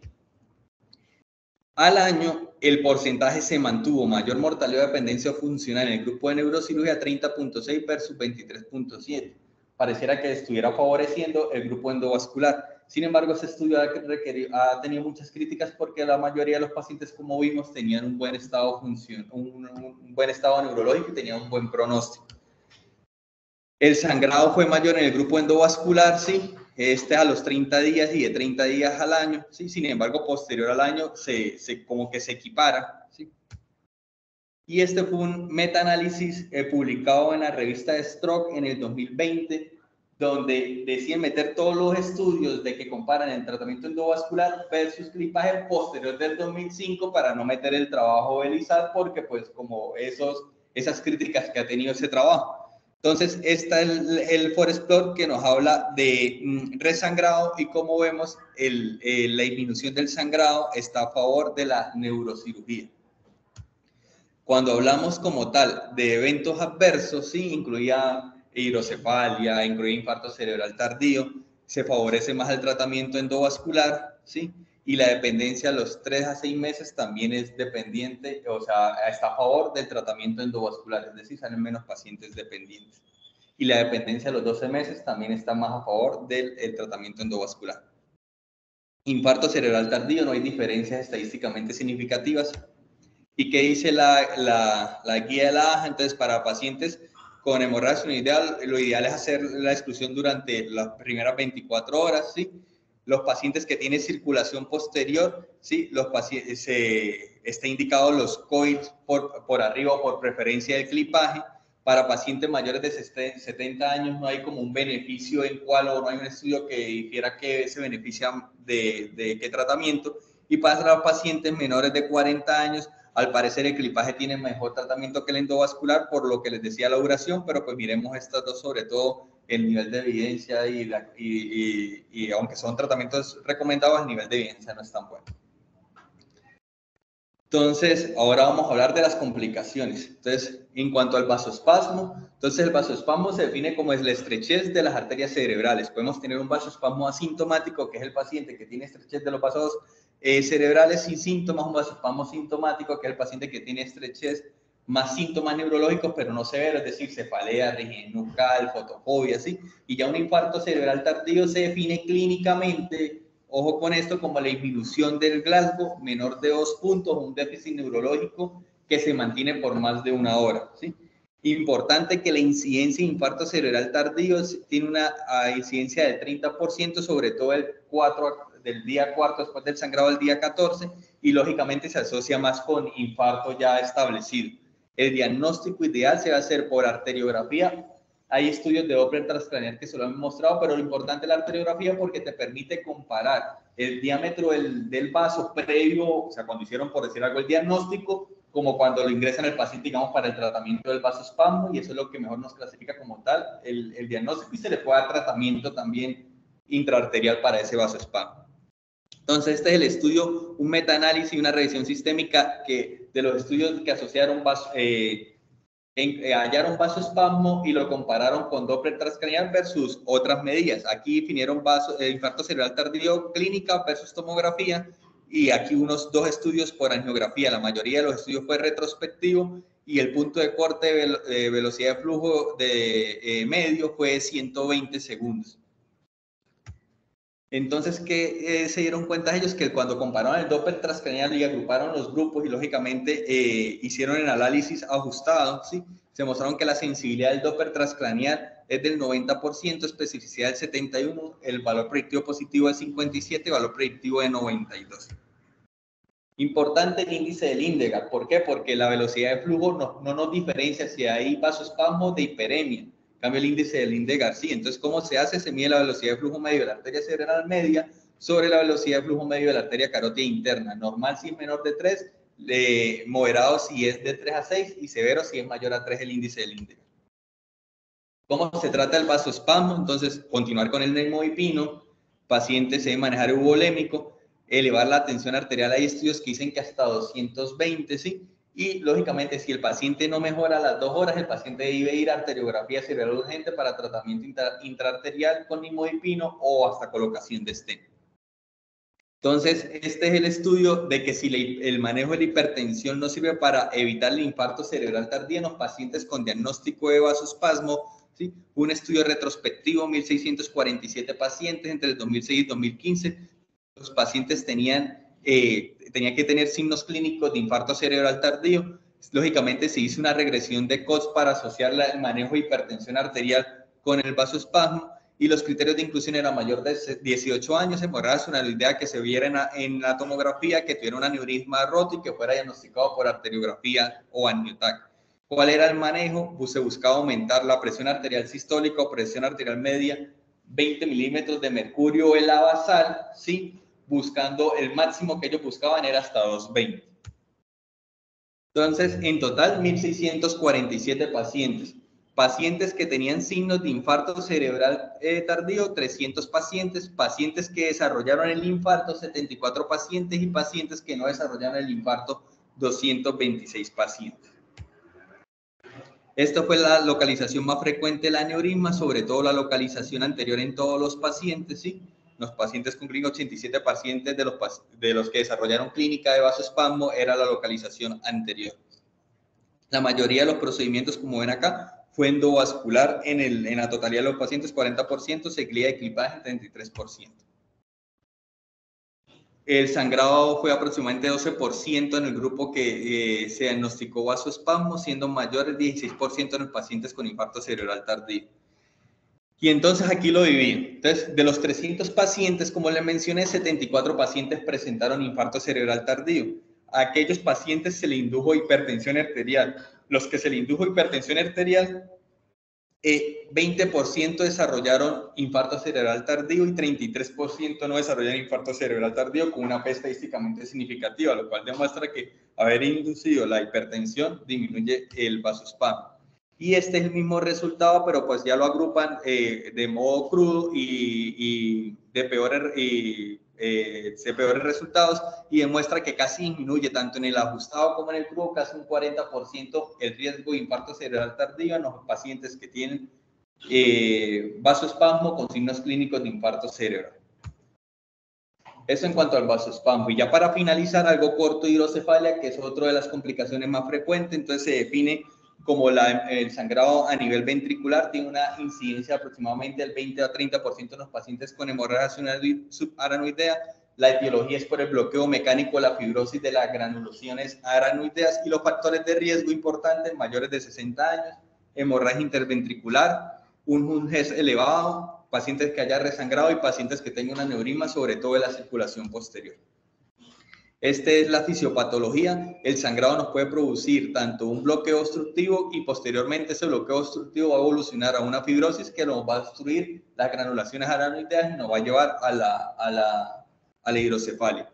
Al año, el porcentaje se mantuvo, mayor mortalidad o dependencia funcional en el grupo de neurocirugía 30.6 versus 23.7. Pareciera que estuviera favoreciendo el grupo endovascular. Sin embargo, ese estudio ha tenido muchas críticas porque la mayoría de los pacientes, como vimos, tenían un buen estado, un buen estado neurológico y tenían un buen pronóstico. El sangrado fue mayor en el grupo endovascular, sí, a los 30 días y de 30 días al año, sí, sin embargo, posterior al año como que se equipara, sí. Y este fue un metaanálisis publicado en la revista Stroke en el 2020, donde deciden meter todos los estudios de que comparan el tratamiento endovascular versus clipaje posterior del 2005 para no meter el trabajo de Elizar, porque pues como esas críticas que ha tenido ese trabajo. Entonces, está el Forest Plot que nos habla de resangrado y como vemos, la disminución del sangrado está a favor de la neurocirugía. Cuando hablamos como tal de eventos adversos, sí, incluía hidrocefalia, incluía infarto cerebral tardío, se favorece más el tratamiento endovascular, sí, y la dependencia a los 3 a 6 meses también es dependiente, o sea, está a favor del tratamiento endovascular, es decir, salen menos pacientes dependientes. Y la dependencia a los 12 meses también está más a favor del tratamiento endovascular. Infarto cerebral tardío, no hay diferencias estadísticamente significativas. ¿Y qué dice la guía de la AJA? Entonces, para pacientes con hemorragia sinovial, lo ideal es hacer la exclusión durante las primeras 24 horas, ¿sí? Los pacientes que tienen circulación posterior, ¿sí? Los pacientes, está indicado los coils por arriba o por preferencia del clipaje. Para pacientes mayores de 70 años no hay como un beneficio en cual o no hay un estudio que difiera que se beneficia de qué tratamiento. Y para los pacientes menores de 40 años, al parecer el clipaje tiene mejor tratamiento que el endovascular, por lo que les decía la duración, pero pues miremos estas dos, sobre todo el nivel de evidencia y aunque son tratamientos recomendados, el nivel de evidencia no es tan bueno. Entonces, ahora vamos a hablar de las complicaciones. Entonces, en cuanto al vasoespasmo, entonces el vasoespasmo se define como es la estrechez de las arterias cerebrales. Podemos tener un vasoespasmo asintomático, que es el paciente que tiene estrechez de los vasos cerebrales sin síntomas, un vasoespasmo sintomático, que es el paciente que tiene estrechez más síntomas neurológicos, pero no severos, es decir, cefalea, rigidez nucal, fotofobia, ¿sí? Y ya un infarto cerebral tardío se define clínicamente, ojo con esto, como la disminución del Glasgow menor de 2 puntos, un déficit neurológico que se mantiene por más de 1 hora, ¿sí? Importante que la incidencia de infarto cerebral tardío tiene una incidencia del 30%, sobre todo del día 4 después del sangrado del día 14, y lógicamente se asocia más con infarto ya establecido. El diagnóstico ideal se va a hacer por arteriografía. Hay estudios de Doppler transcranial que se lo han mostrado, pero lo importante es la arteriografía porque te permite comparar el diámetro del vaso previo, o sea, cuando hicieron, por decir algo, el diagnóstico, como cuando lo ingresan el paciente, digamos, para el tratamiento del vasoespasmo, y eso es lo que mejor nos clasifica como tal, el diagnóstico, y se le puede dar tratamiento también intraarterial para ese vasoespasmo. Entonces, este es el estudio, un metaanálisis y una revisión sistémica de los estudios que asociaron hallaron vasoespasmo y lo compararon con Doppler transcranial versus otras medidas. Aquí definieron infarto cerebral tardío clínica versus tomografía, y aquí unos 2 estudios por angiografía. La mayoría de los estudios fue retrospectivo y el punto de corte de velocidad de flujo de medio fue 120 segundos. Entonces, ¿qué se dieron cuenta ellos? Que cuando compararon el Doppler transcranial y agruparon los grupos y lógicamente hicieron el análisis ajustado, ¿sí? Se mostraron que la sensibilidad del Doppler transcranial es del 90%, especificidad del 71%, el valor predictivo positivo es 57%, valor predictivo de 92%. Importante el índice de Lindegard. ¿Por qué? Porque la velocidad de flujo no nos diferencia si hay vasoespasmo de hiperemia. En cambio, el índice de Lindegard sí. Entonces, ¿cómo se hace? Se mide la velocidad de flujo medio de la arteria cerebral media sobre la velocidad de flujo medio de la arteria carótida interna. Normal si es menor de 3, moderado si es de 3 a 6 y severo si es mayor a 3 el índice de Lindegard. ¿Cómo se trata el vasoespasmo? Entonces, continuar con el neimoipino, paciente se debe manejar eubolémico, elevar la tensión arterial. Hay estudios que dicen que hasta 220, ¿sí? Y lógicamente, si el paciente no mejora a las 2 horas, el paciente debe ir a arteriografía cerebral urgente para tratamiento intraarterial con neimoipino o hasta colocación de stent. Entonces, este es el estudio de que si el manejo de la hipertensión no sirve para evitar el infarto cerebral tardío en los pacientes con diagnóstico de vasoespasmo, ¿sí? Un estudio retrospectivo, 1.647 pacientes entre el 2006 y 2015. Los pacientes tenían que tener signos clínicos de infarto cerebral tardío. Lógicamente, se hizo una regresión de COS para asociar el manejo de hipertensión arterial con el vasoespasmo, y los criterios de inclusión eran mayor de 18 años, hemorragia aneurysma que se viera en la tomografía, que tuviera un aneurisma roto y que fuera diagnosticado por arteriografía o angiotac. ¿Cuál era el manejo? Pues se buscaba aumentar la presión arterial sistólica o presión arterial media, 20 milímetros de mercurio en la basal, ¿sí? Buscando el máximo que ellos buscaban era hasta 220. Entonces, en total, 1.647 pacientes. Pacientes que tenían signos de infarto cerebral tardío, 300 pacientes. Pacientes que desarrollaron el infarto, 74 pacientes. Y pacientes que no desarrollaron el infarto, 226 pacientes. Esta fue la localización más frecuente del aneurisma, sobre todo la localización anterior en todos los pacientes, ¿sí? Los pacientes con clínica, 87 pacientes de los que desarrollaron clínica de vasoespasmo era la localización anterior. La mayoría de los procedimientos, como ven acá, fue endovascular en la totalidad de los pacientes, 40%, seguida de clipaje, 33%. El sangrado fue aproximadamente 12% en el grupo que se diagnosticó vasoespasmo, siendo mayor el 16% en los pacientes con infarto cerebral tardío. Y entonces aquí lo dividí. Entonces, de los 300 pacientes, como les mencioné, 74 pacientes presentaron infarto cerebral tardío. A aquellos pacientes se le indujo hipertensión arterial. Los que se le indujo hipertensión arterial, 20% desarrollaron infarto cerebral tardío y 33% no desarrollaron infarto cerebral tardío, con una P estadísticamente significativa, lo cual demuestra que haber inducido la hipertensión disminuye el vasoespasmo. Y este es el mismo resultado, pero pues ya lo agrupan de modo crudo y de peores resultados, y demuestra que casi disminuye tanto en el ajustado como en el crudo, casi un 40% el riesgo de infarto cerebral tardío en los pacientes que tienen vasoespasmo con signos clínicos de infarto cerebral. Eso en cuanto al vasoespasmo. Y ya para finalizar, algo corto, hidrocefalia, que es otra de las complicaciones más frecuentes. Entonces se define como el sangrado a nivel ventricular, tiene una incidencia de aproximadamente del 20 a 30% en los pacientes con hemorragia subaranoidea. La etiología es por el bloqueo mecánico, la fibrosis de las granulaciones aranoideas, y los factores de riesgo importantes, mayores de 60 años, hemorragia interventricular, un GES elevado, pacientes que haya resangrado y pacientes que tengan un aneurisma, sobre todo de la circulación posterior. Esta es la fisiopatología. El sangrado nos puede producir tanto un bloqueo obstructivo y posteriormente ese bloqueo obstructivo va a evolucionar a una fibrosis que nos va a obstruir las granulaciones aranoideas y nos va a llevar a la hidrocefalia.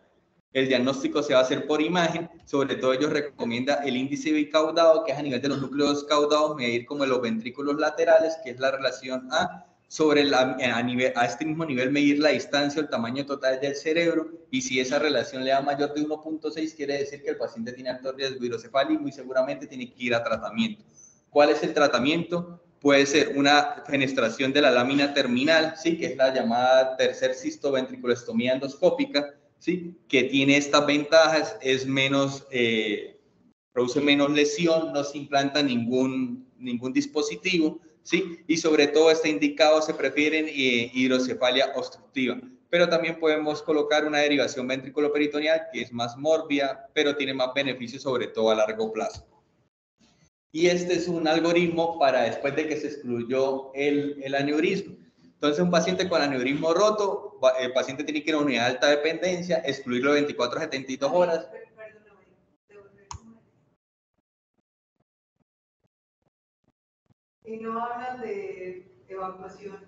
El diagnóstico se va a hacer por imagen, sobre todo ellos recomiendan el índice bicaudado, que es a nivel de los núcleos caudados, medir como los ventrículos laterales, que es la relación A, sobre a este mismo nivel medir la distancia o el tamaño total del cerebro, y si esa relación le da mayor de 1.6, quiere decir que el paciente tiene alto riesgo de hidrocefalia y muy seguramente tiene que ir a tratamiento. ¿Cuál es el tratamiento? Puede ser una fenestración de la lámina terminal, ¿sí? Que es la llamada tercer cistoventriculostomía endoscópica, ¿sí? Que tiene estas ventajas, es menos, produce menos lesión, no se implanta ningún dispositivo, ¿sí? Y sobre todo está indicado, se prefieren hidrocefalia obstructiva. Pero también podemos colocar una derivación ventriculoperitoneal que es más mórbida, pero tiene más beneficios, sobre todo a largo plazo. Y este es un algoritmo para después de que se excluyó el aneurisma. Entonces, un paciente con aneurismo roto, el paciente tiene que ir a una unidad de alta dependencia, excluirlo de 24 a 72 horas. Y no hablan de evacuación.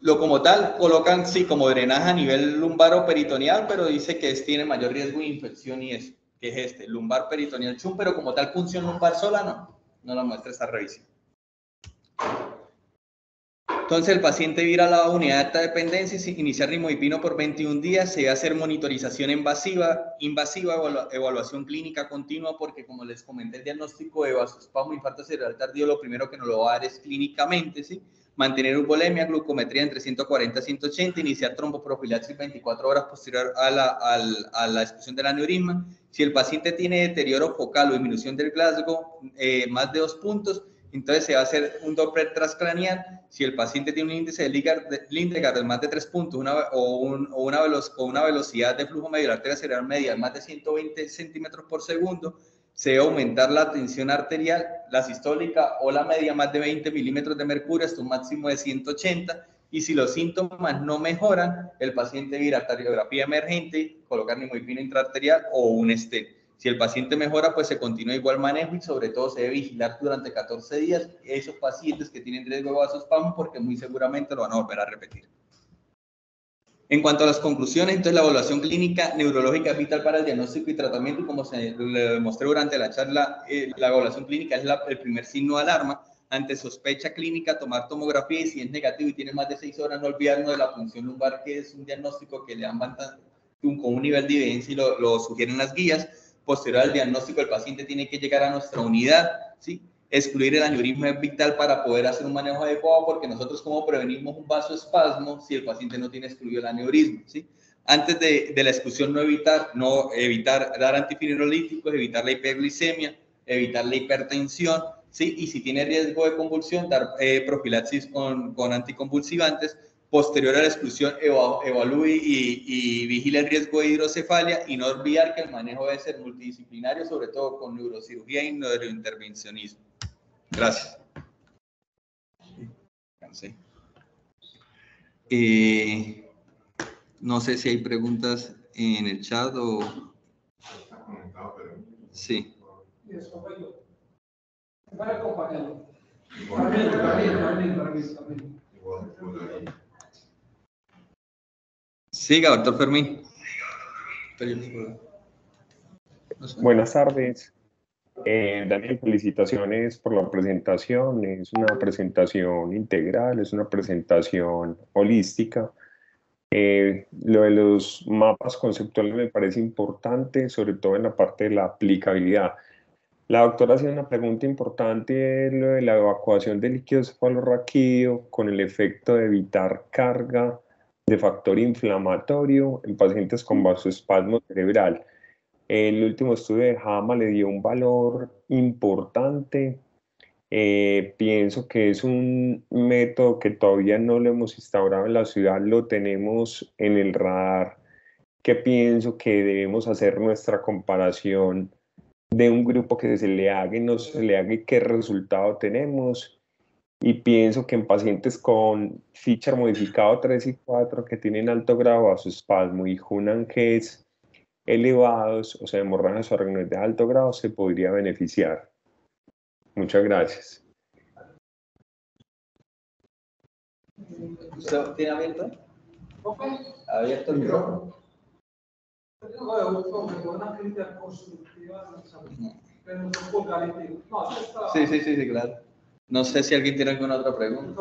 Lo como tal, colocan, sí, como drenaje a nivel lumbaro peritoneal, pero dice que tiene mayor riesgo de infección y eso, que es este, lumbar peritoneal chum, pero como tal función lumbar sola no la muestra esta revisión. Entonces el paciente va a ir a la unidad de alta dependencia y iniciar rimodipino por 21 días, se va a hacer monitorización invasiva, evaluación clínica continua, porque como les comenté, el diagnóstico de vasoespasmo, infarto cerebral tardío, lo primero que nos lo va a dar es clínicamente, ¿sí? Mantener eubolemia, glucometría entre 140 y 180, iniciar tromboprofilaxis 24 horas posterior a la expulsión del aneurisma. Si el paciente tiene deterioro focal o disminución del Glasgow, más de 2 puntos, entonces se va a hacer un Doppler transcraneal. Si el paciente tiene un índice de Lindegard de más de 3 puntos o una velocidad de flujo medio de la arteria cerebral media de más de 120 centímetros por segundo, se debe aumentar la tensión arterial, la sistólica o la media más de 20 milímetros de mercurio hasta un máximo de 180. Y si los síntomas no mejoran, el paciente debe ir a cardiografía emergente, colocar nimodipino intraarterial o un stent. Si el paciente mejora, pues se continúa igual manejo y sobre todo se debe vigilar durante 14 días esos pacientes que tienen riesgo de vasoespasmo porque muy seguramente lo van a volver a repetir. En cuanto a las conclusiones, entonces la evaluación clínica neurológica es vital para el diagnóstico y tratamiento y como se le demostré durante la charla, la evaluación clínica es el primer signo de alarma. Ante sospecha clínica, tomar tomografía y si es negativo y tiene más de 6 horas, no olvidarnos de la punción lumbar, que es un diagnóstico que le dan con un nivel de evidencia y lo sugieren las guías. Posterior al diagnóstico, el paciente tiene que llegar a nuestra unidad, ¿sí? Excluir el aneurisma es vital para poder hacer un manejo adecuado, porque nosotros como prevenimos un vasoespasmo si el paciente no tiene excluido el aneurisma, ¿sí? Antes de la exclusión no evitar dar antifibrolíticos, evitar la hiperglicemia, evitar la hipertensión, ¿sí? Y si tiene riesgo de convulsión, dar profilaxis con anticonvulsivantes. Posterior a la exclusión, evalúe y vigile el riesgo de hidrocefalia y no olvidar que el manejo debe ser multidisciplinario, sobre todo con neurocirugía y neurointervencionismo. Gracias. No sé si hay preguntas en el chat o... Sí. Siga, doctor Fermín. Buenas tardes. Daniel, felicitaciones por la presentación. Es una presentación integral, es una presentación holística. Lo de los mapas conceptuales me parece importante, sobre todo en la parte de la aplicabilidad. La doctora hacía una pregunta importante, lo de la evacuación del líquido cefalorraquídeo con el efecto de evitar carga de factor inflamatorio en pacientes con vasoespasmo cerebral. El último estudio de JAMA le dio un valor importante. Pienso que es un método que todavía no lo hemos instaurado en la ciudad, lo tenemos en el radar, que pienso que debemos hacer nuestra comparación de un grupo que se le haga y no se le haga y qué resultado tenemos. Y pienso que en pacientes con Fischer modificado 3 y 4 que tienen alto grado de vasoespasmo y Hunan-Hess elevados, o sea, hemorragias subaracnoides de alto grado, se podría beneficiar. Muchas gracias. ¿Usted tiene abierto? ¿Abierto el micrófono? Sí, claro. No sé si alguien tiene alguna otra pregunta.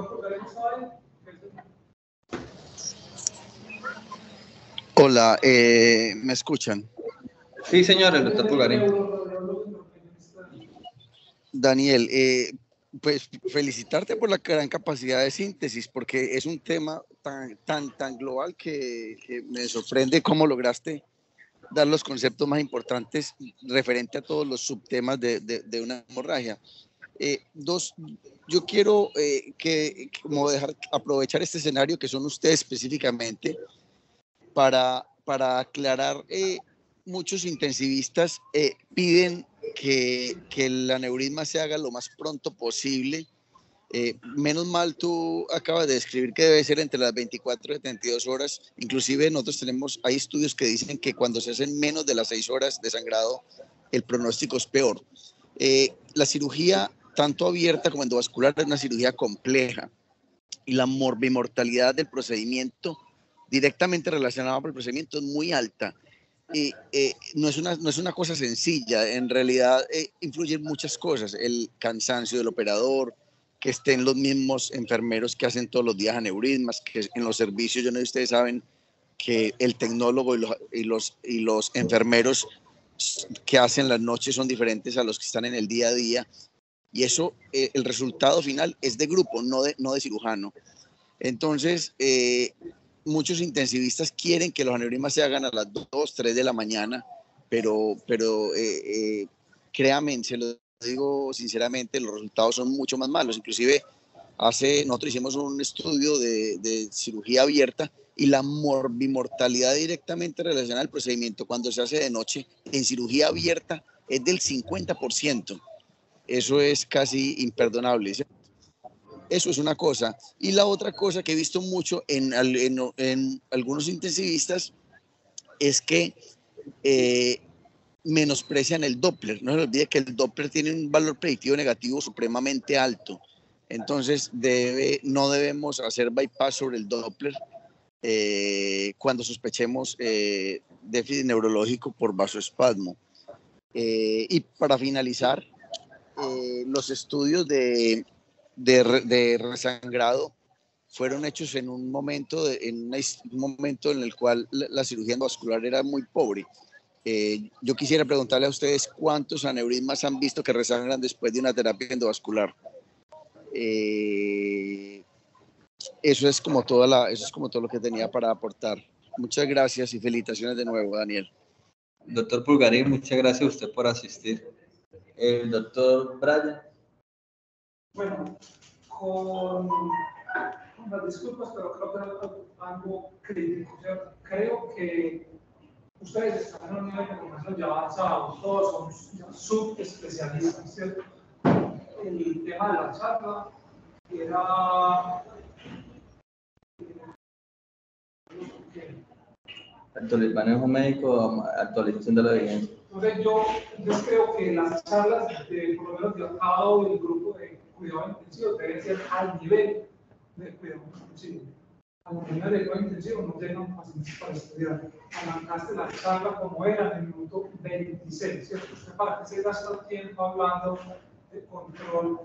Hola, ¿me escuchan? Sí, señor, el doctor Pulgarín. Daniel, pues felicitarte por la gran capacidad de síntesis, porque es un tema tan global que me sorprende cómo lograste dar los conceptos más importantes referente a todos los subtemas de una hemorragia. Yo quiero aprovechar este escenario que son ustedes específicamente para aclarar. Muchos intensivistas piden que el aneurisma se haga lo más pronto posible. Menos mal tú acabas de describir que debe ser entre las 24 y 72 horas. Inclusive nosotros hay estudios que dicen que cuando se hacen menos de las 6 horas de sangrado, el pronóstico es peor. La cirugía, tanto abierta como endovascular, es una cirugía compleja y la morbimortalidad del procedimiento directamente relacionada con el procedimiento es muy alta. No es una cosa sencilla, en realidad influyen muchas cosas, el cansancio del operador, que estén los mismos enfermeros que hacen todos los días aneurismas, que en los servicios, yo no sé si ustedes saben que el tecnólogo y los enfermeros que hacen las noches son diferentes a los que están en el día a día, y eso, el resultado final es de grupo, no de cirujano. Entonces, muchos intensivistas quieren que los aneurismas se hagan a las 2, 3 de la mañana, pero créanme, se lo digo sinceramente, los resultados son mucho más malos. Inclusive, nosotros hicimos un estudio de cirugía abierta y la morbimortalidad directamente relacionada al procedimiento cuando se hace de noche en cirugía abierta es del 50%. Eso es casi imperdonable, ¿cierto? Eso es una cosa. Y la otra cosa que he visto mucho en algunos intensivistas es que menosprecian el Doppler. No se olvide que el Doppler tiene un valor predictivo negativo supremamente alto. Entonces no debemos hacer bypass sobre el Doppler cuando sospechemos déficit neurológico por vasoespasmo. Y para finalizar, los estudios de resangrado fueron hechos en un momento en el cual la cirugía endovascular era muy pobre. Yo quisiera preguntarle a ustedes cuántos aneurismas han visto que resangran después de una terapia endovascular. Eso es como todo lo que tenía para aportar. Muchas gracias y felicitaciones de nuevo, Daniel. Doctor Pulgarín, muchas gracias a usted por asistir. El doctor Brian. Bueno, con las disculpas, pero creo que es algo crítico, ¿cierto? Creo que ustedes están en un nivel de formación ya avanzado, todos son subespecialistas, ¿cierto? El tema de la charla era Manejo médico, actualización de la evidencia. Entonces yo creo que las charlas por lo menos de acabado del grupo de cuidado intensivo deben ser al nivel de cuidado intensivo. A los niveles de cuidado intensivo no tengan pacientes para estudiar. Arrancaste la charla como era en el minuto 26, ¿cierto? ¿Usted para qué se gasta tiempo hablando de control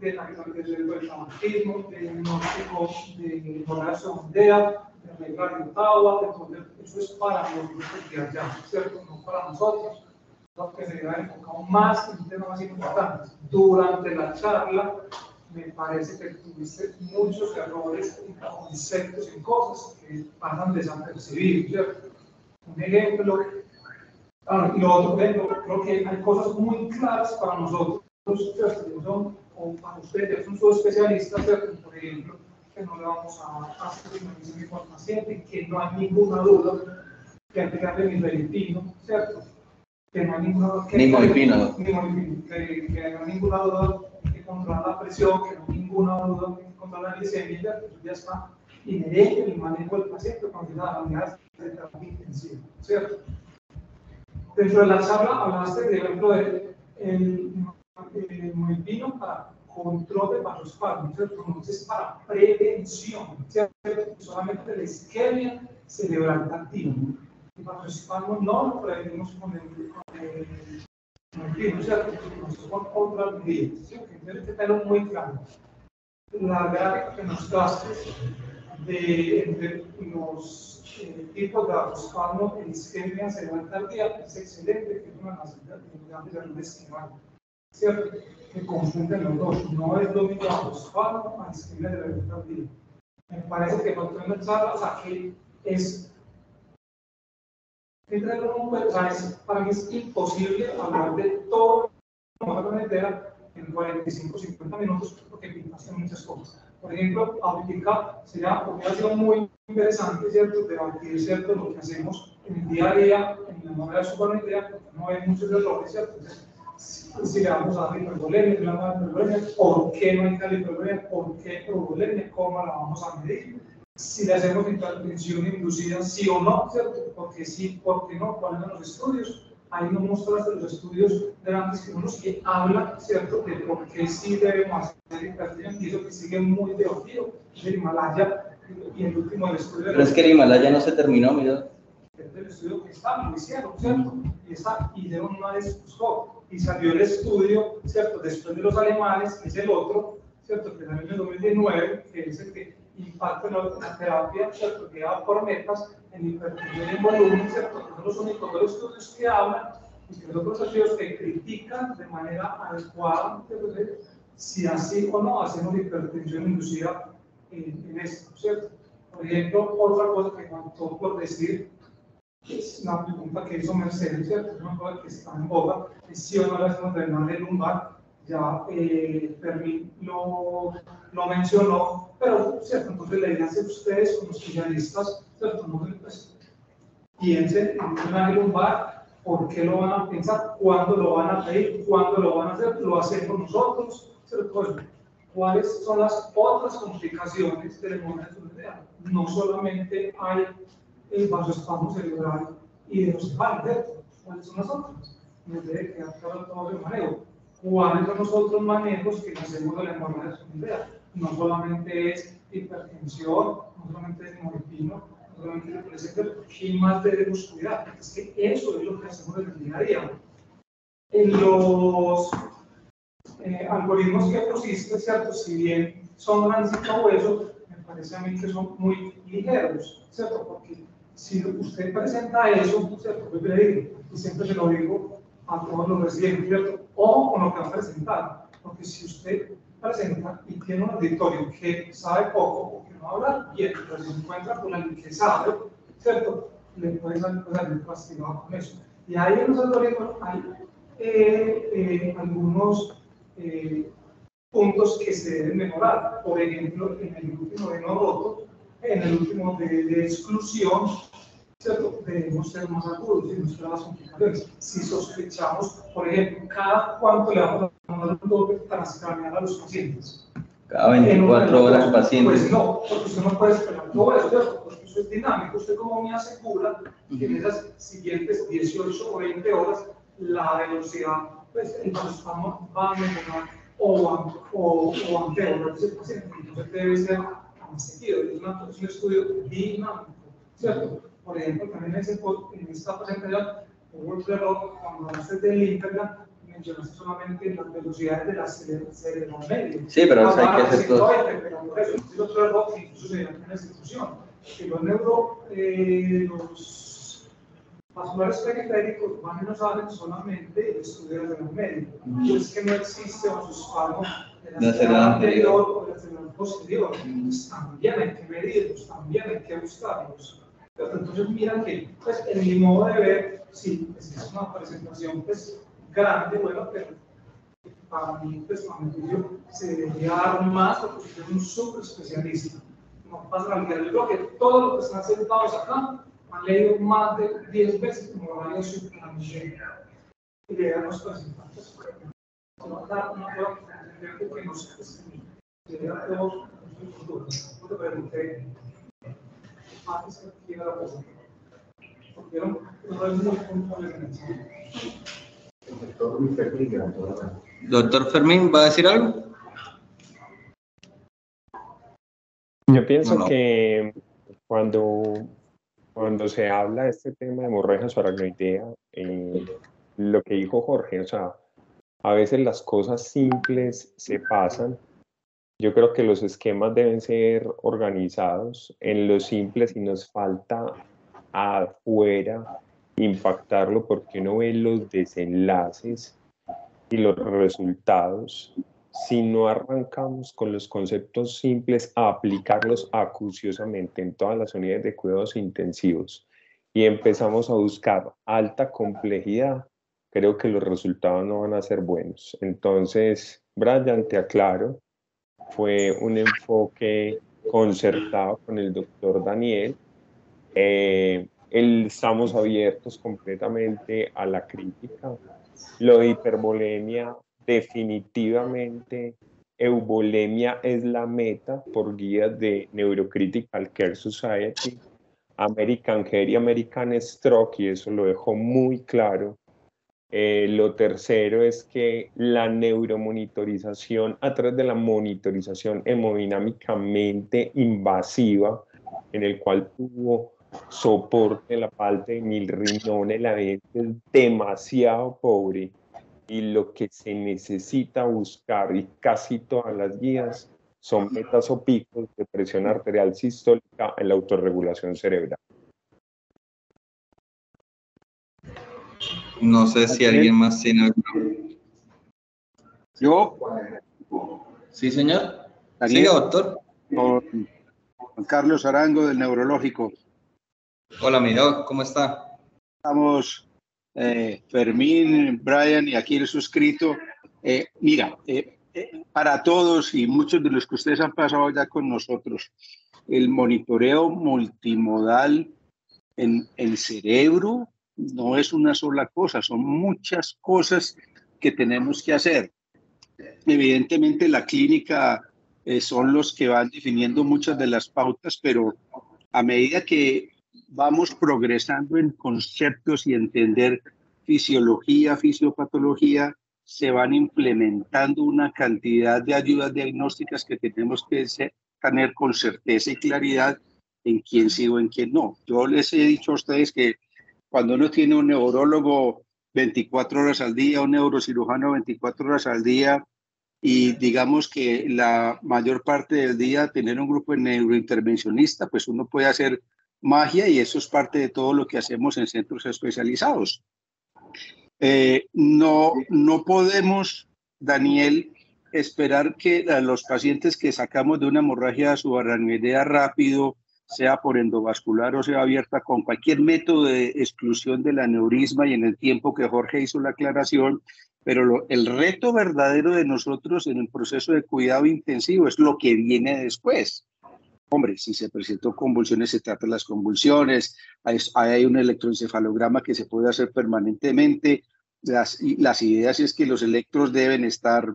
de la del tabaquismo, de diagnóstico de dolor sondea, de regla de Ottawa? Eso es para los grupos de allá, ¿cierto? No para nosotros. Lo que se debe enfocar más en un tema más importante. Durante la charla, me parece que tuviste muchos errores en conceptos, en cosas que pasan desapercibidos, ¿cierto? Un ejemplo, y lo otro ejemplo, creo que hay cosas muy claras para nosotros, ¿cierto? O para ustedes, que son subespecialistas, ¿cierto? Por ejemplo, que no le vamos a hacer una con el paciente, que no hay ninguna duda que hay que darle nivelipino, ¿cierto? Que no hay ninguna duda que no hay ninguna duda que controlar la presión, que no hay ninguna duda que controlar la glicemia, eso ya está inherente en el manejo del paciente cuando llega a la unidad de terapia intensiva, ¿cierto? Dentro de la charla hablaste, por ejemplo, del molibdeno para control de vasoespasmo, ¿cierto? Entonces, para prevención, ¿cierto? Solamente la isquemia cerebral activa. El vasoespasmo no lo prevenimos con el molibdeno, ¿cierto? Nosotros con otras medidas, ¿cierto? Entonces, que tenerlo muy claro. La gráfica que nos daste entre los tipos de vasoespasmo en isquemia cerebral tardía es excelente, que es una de las grandes errores estimales, ¿cierto? Que confunden los dos. No es lo mismo vasoespasmo a isquemia cerebral tardía. Me parece que cuando tengo charla, o sea, que es para mí es imposible hablar de todo una entera en 45-50 minutos porque pasan muchas cosas. Por ejemplo, ahorita hubiera sido muy interesante, ¿cierto? Debatir, ¿cierto? Lo que hacemos en el día a día, en la manera de su idea, porque no hay muchos errores, ¿cierto? Entonces, si le vamos a dar hipervolemia, si le vamos a dar hipervolemia, ¿por qué no hay tal hipervolemia? ¿Por qué hipervolemia? ¿Cómo la vamos a medir? Si le hacemos intervención inducida, sí o no, ¿cierto? Porque sí, porque no, cuáles son los estudios. Ahí nos mostraste los estudios grandes que unos que hablan, ¿cierto? De por qué sí debemos hacer intervención, y eso que sigue muy debatido, el Himalaya, y el último del estudio. Pero es que el Himalaya no se terminó, mira. Es el estudio que está, lo hicieron, ¿cierto? Y dieron una discusión, y salió el estudio, ¿cierto? Después de los alemanes, que es el otro, ¿cierto? Que es el año 2019, que es el que impacta en la terapia, ¿cierto? Que da por metas en hipertensión en volumen, ¿cierto? Que son los únicos dos estudios que hablan y que los otros estudios que critican de manera adecuada, ¿cierto? Si así o no hacemos hipertensión inducida en esto, ¿cierto? Por ejemplo, otra cosa que faltó por decir, es una pregunta que hizo Mercedes, ¿cierto? Es una cosa que está en boga, es si o no le hacemos drenaje lumbar. Ya Fermín lo mencionó, pero ¿cierto? Entonces la idea es que ustedes como especialistas, ¿cierto? No, pues, piensen en un drenaje lumbar, por qué lo van a pensar, cuándo lo van a pedir, cuándo lo van a hacer, lo hacemos nosotros, ¿cierto? ¿Cuáles son las otras complicaciones del hemorragia cerebral? No solamente hay el vasoespasmo cerebral y de los ¿cierto? ¿Cuáles son las otras? Nos debe quedar claro todo el manejo. ¿Cuáles son los otros manejos que hacemos de la hemorragia cerebral? No solamente es hipertensión, no solamente es morfina, no solamente es presente, ¿qué más debemos cuidar? Porque es que eso es lo que hacemos en el día a día. En los algoritmos que pusiste, ¿cierto? Si bien son grandes huesos, me parece a mí que son muy ligeros, ¿cierto? Porque si usted presenta eso, ¿cierto? Yo le digo, y siempre se lo digo a todos los residentes, ¿cierto? O con lo que va a presentar, porque si usted presenta y tiene un auditorio que sabe poco o que no habla bien, pero se encuentra con alguien que sabe, ¿cierto? Le puede salir castigado con eso. Y ahí en los algoritmos hay algunos puntos que se deben mejorar. Por ejemplo, en el último de no roto, en el último de exclusión, ¿cierto? Debemos ser más agudos y mostrar las complicaciones. Si sospechamos, por ejemplo, cada cuánto le vamos a dar un doble transcranial a los pacientes. Cada 24 horas al paciente. Pues no, porque usted no puede esperar todo eso, ¿cierto? Porque eso es dinámico. Usted como me asegura que en esas siguientes 18 o 20 horas la velocidad, pues el vasoespasmo va a mejorar o empeorar ese paciente. Entonces debe ser más seguido. Es un estudio dinámico, ¿cierto? Por ejemplo, también en esta presentación hubo un error cuando hablaste del Internet, mencionaste solamente las velocidades de la cerebro medio. Sí, pero eso hay que hacer todo. Pero eso es otro error que incluso se da en la institución. Que los vasculares periféricos van y no saben solamente estudiar el cerebro medio. Y es que no existe vasoespasmo de la cerebro anterior o de la cerebro posterior. Entonces también hay que medirlos, también hay que buscarlos. Entonces, mira que pues, en mi modo de ver, sí, pues, es una presentación pues, grande, bueno, pero para mí, pues, para mi juicio, se debería dar más porque usted es un súper especialista. No pasa nada, yo creo que todos los que están sentados acá han leído más de 10 veces como lo han leído su transmisión. Y le damos presentantes, no va a dar una prueba que no se escribe. Le da todos los futuros. No te pregunté. Doctor Fermín, ¿va a decir algo? Yo pienso que cuando se habla de este tema de hemorragia subaracnoidea, lo que dijo Jorge, o sea, a veces las cosas simples se pasan. Yo creo que los esquemas deben ser organizados en lo simple, si nos falta afuera impactarlo, porque uno ve los desenlaces y los resultados. Si no arrancamos con los conceptos simples a aplicarlos acuciosamente en todas las unidades de cuidados intensivos y empezamos a buscar alta complejidad, creo que los resultados no van a ser buenos. Entonces, Brian, te aclaro, fue un enfoque concertado con el doctor Daniel. Estamos abiertos completamente a la crítica. Lo de hipervolemia, definitivamente, euvolemia es la meta por guías de Neurocritical Care Society, American Heart y American Stroke, y eso lo dejó muy claro. Lo tercero es que la neuromonitorización a través de la monitorización hemodinámicamente invasiva, en el cual tuvo soporte la parte de milrinone, la evidencia es demasiado pobre, y lo que se necesita buscar, y casi todas las guías, son metas o picos de presión arterial sistólica en la autorregulación cerebral. No sé si alguien más tiene algo. Yo, Sí, señor. Daniel. Siga, doctor. con Juan Carlos Arango del Neurológico. Hola, mi doc, ¿cómo está? Estamos Fermín, Brian y aquí el suscrito. Mira, para todos y muchos de los que ustedes han pasado ya con nosotros, el monitoreo multimodal en el cerebro no es una sola cosa, son muchas cosas que tenemos que hacer. Evidentemente la clínica son los que van definiendo muchas de las pautas, pero a medida que vamos progresando en conceptos y entender fisiología, fisiopatología, se van implementando una cantidad de ayudas diagnósticas que tenemos que tener con certeza y claridad en quién sí o en quién no. Yo les he dicho a ustedes que cuando uno tiene un neurólogo 24 horas al día, un neurocirujano 24 horas al día, y digamos que la mayor parte del día tener un grupo de neurointervencionista, pues uno puede hacer magia y eso es parte de todo lo que hacemos en centros especializados. No podemos, Daniel, esperar que los pacientes que sacamos de una hemorragia subaracnoidea rápido, sea por endovascular o sea abierta, con cualquier método de exclusión del aneurisma y en el tiempo que Jorge hizo la aclaración, pero el reto verdadero de nosotros en el proceso de cuidado intensivo es lo que viene después. Hombre, si se presentó convulsiones, se tratan las convulsiones, hay un electroencefalograma que se puede hacer permanentemente. Las ideas es que los electros deben estar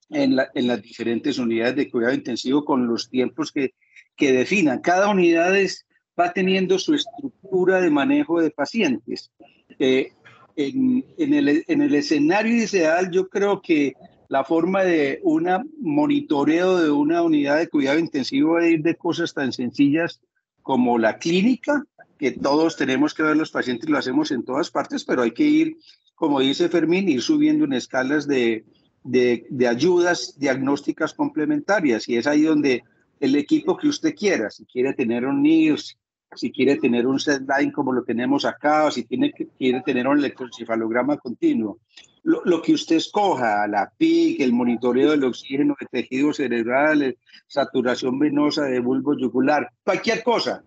en las diferentes unidades de cuidado intensivo con los tiempos que definan. Cada unidad va teniendo su estructura de manejo de pacientes. En el escenario ideal, yo creo que la forma de un monitoreo de una unidad de cuidado intensivo va a ir de cosas tan sencillas como la clínica, que todos tenemos que ver los pacientes, lo hacemos en todas partes, pero hay que ir, como dice Fermín, ir subiendo en escalas de ayudas diagnósticas complementarias, y es ahí donde el equipo que usted quiera, si quiere tener un NIRS, si quiere tener un SedLine como lo tenemos acá, o si quiere tener un electroencefalograma continuo, lo que usted escoja, la PIC, el monitoreo del oxígeno de tejido cerebral, saturación venosa de bulbo yugular, cualquier cosa.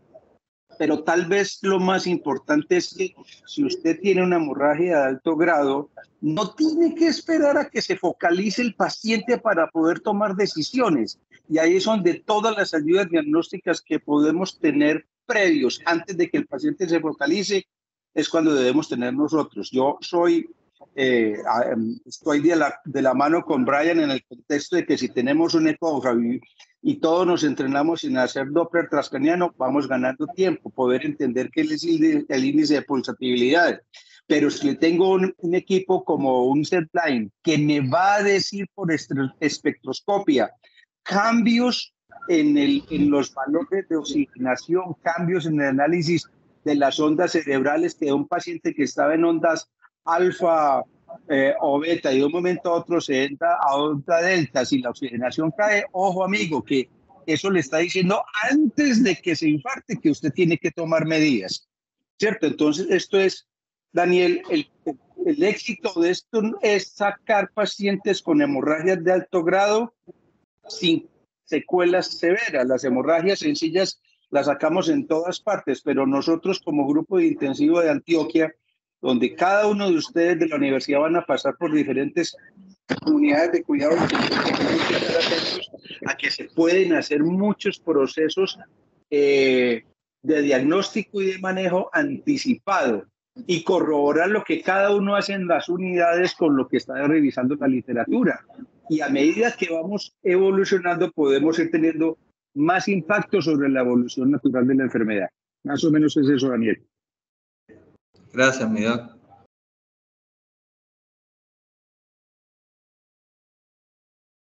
Pero tal vez lo más importante es que si usted tiene una hemorragia de alto grado, no tiene que esperar a que se focalice el paciente para poder tomar decisiones. Y ahí es donde todas las ayudas diagnósticas que podemos tener previos, antes de que el paciente se focalice, es cuando debemos tener nosotros. Yo estoy de la mano con Brian en el contexto de que si tenemos un ecografía y todos nos entrenamos en hacer Doppler transcraniano, vamos ganando tiempo, poder entender qué es el índice de pulsatividad. Pero si tengo un equipo como un SedLine que me va a decir por espectroscopia cambios en los valores de oxigenación, cambios en el análisis de las ondas cerebrales, que de un paciente que estaba en ondas alfa o beta y de un momento a otro se entra a onda delta, si la oxigenación cae, ojo amigo, que eso le está diciendo antes de que se infarte que usted tiene que tomar medidas, ¿cierto? Entonces esto es, Daniel, el éxito de esto es sacar pacientes con hemorragias de alto grado sin secuelas severas. Las hemorragias sencillas las sacamos en todas partes, pero nosotros como grupo de intensivo de Antioquia, donde cada uno de ustedes de la universidad van a pasar por diferentes unidades de cuidado, tenemos que estar atentos a que se pueden hacer muchos procesos de diagnóstico y de manejo anticipado y corroborar lo que cada uno hace en las unidades con lo que está revisando la literatura. Y a medida que vamos evolucionando, podemos ir teniendo más impacto sobre la evolución natural de la enfermedad. Más o menos es eso, Daniel. Gracias, mi doc.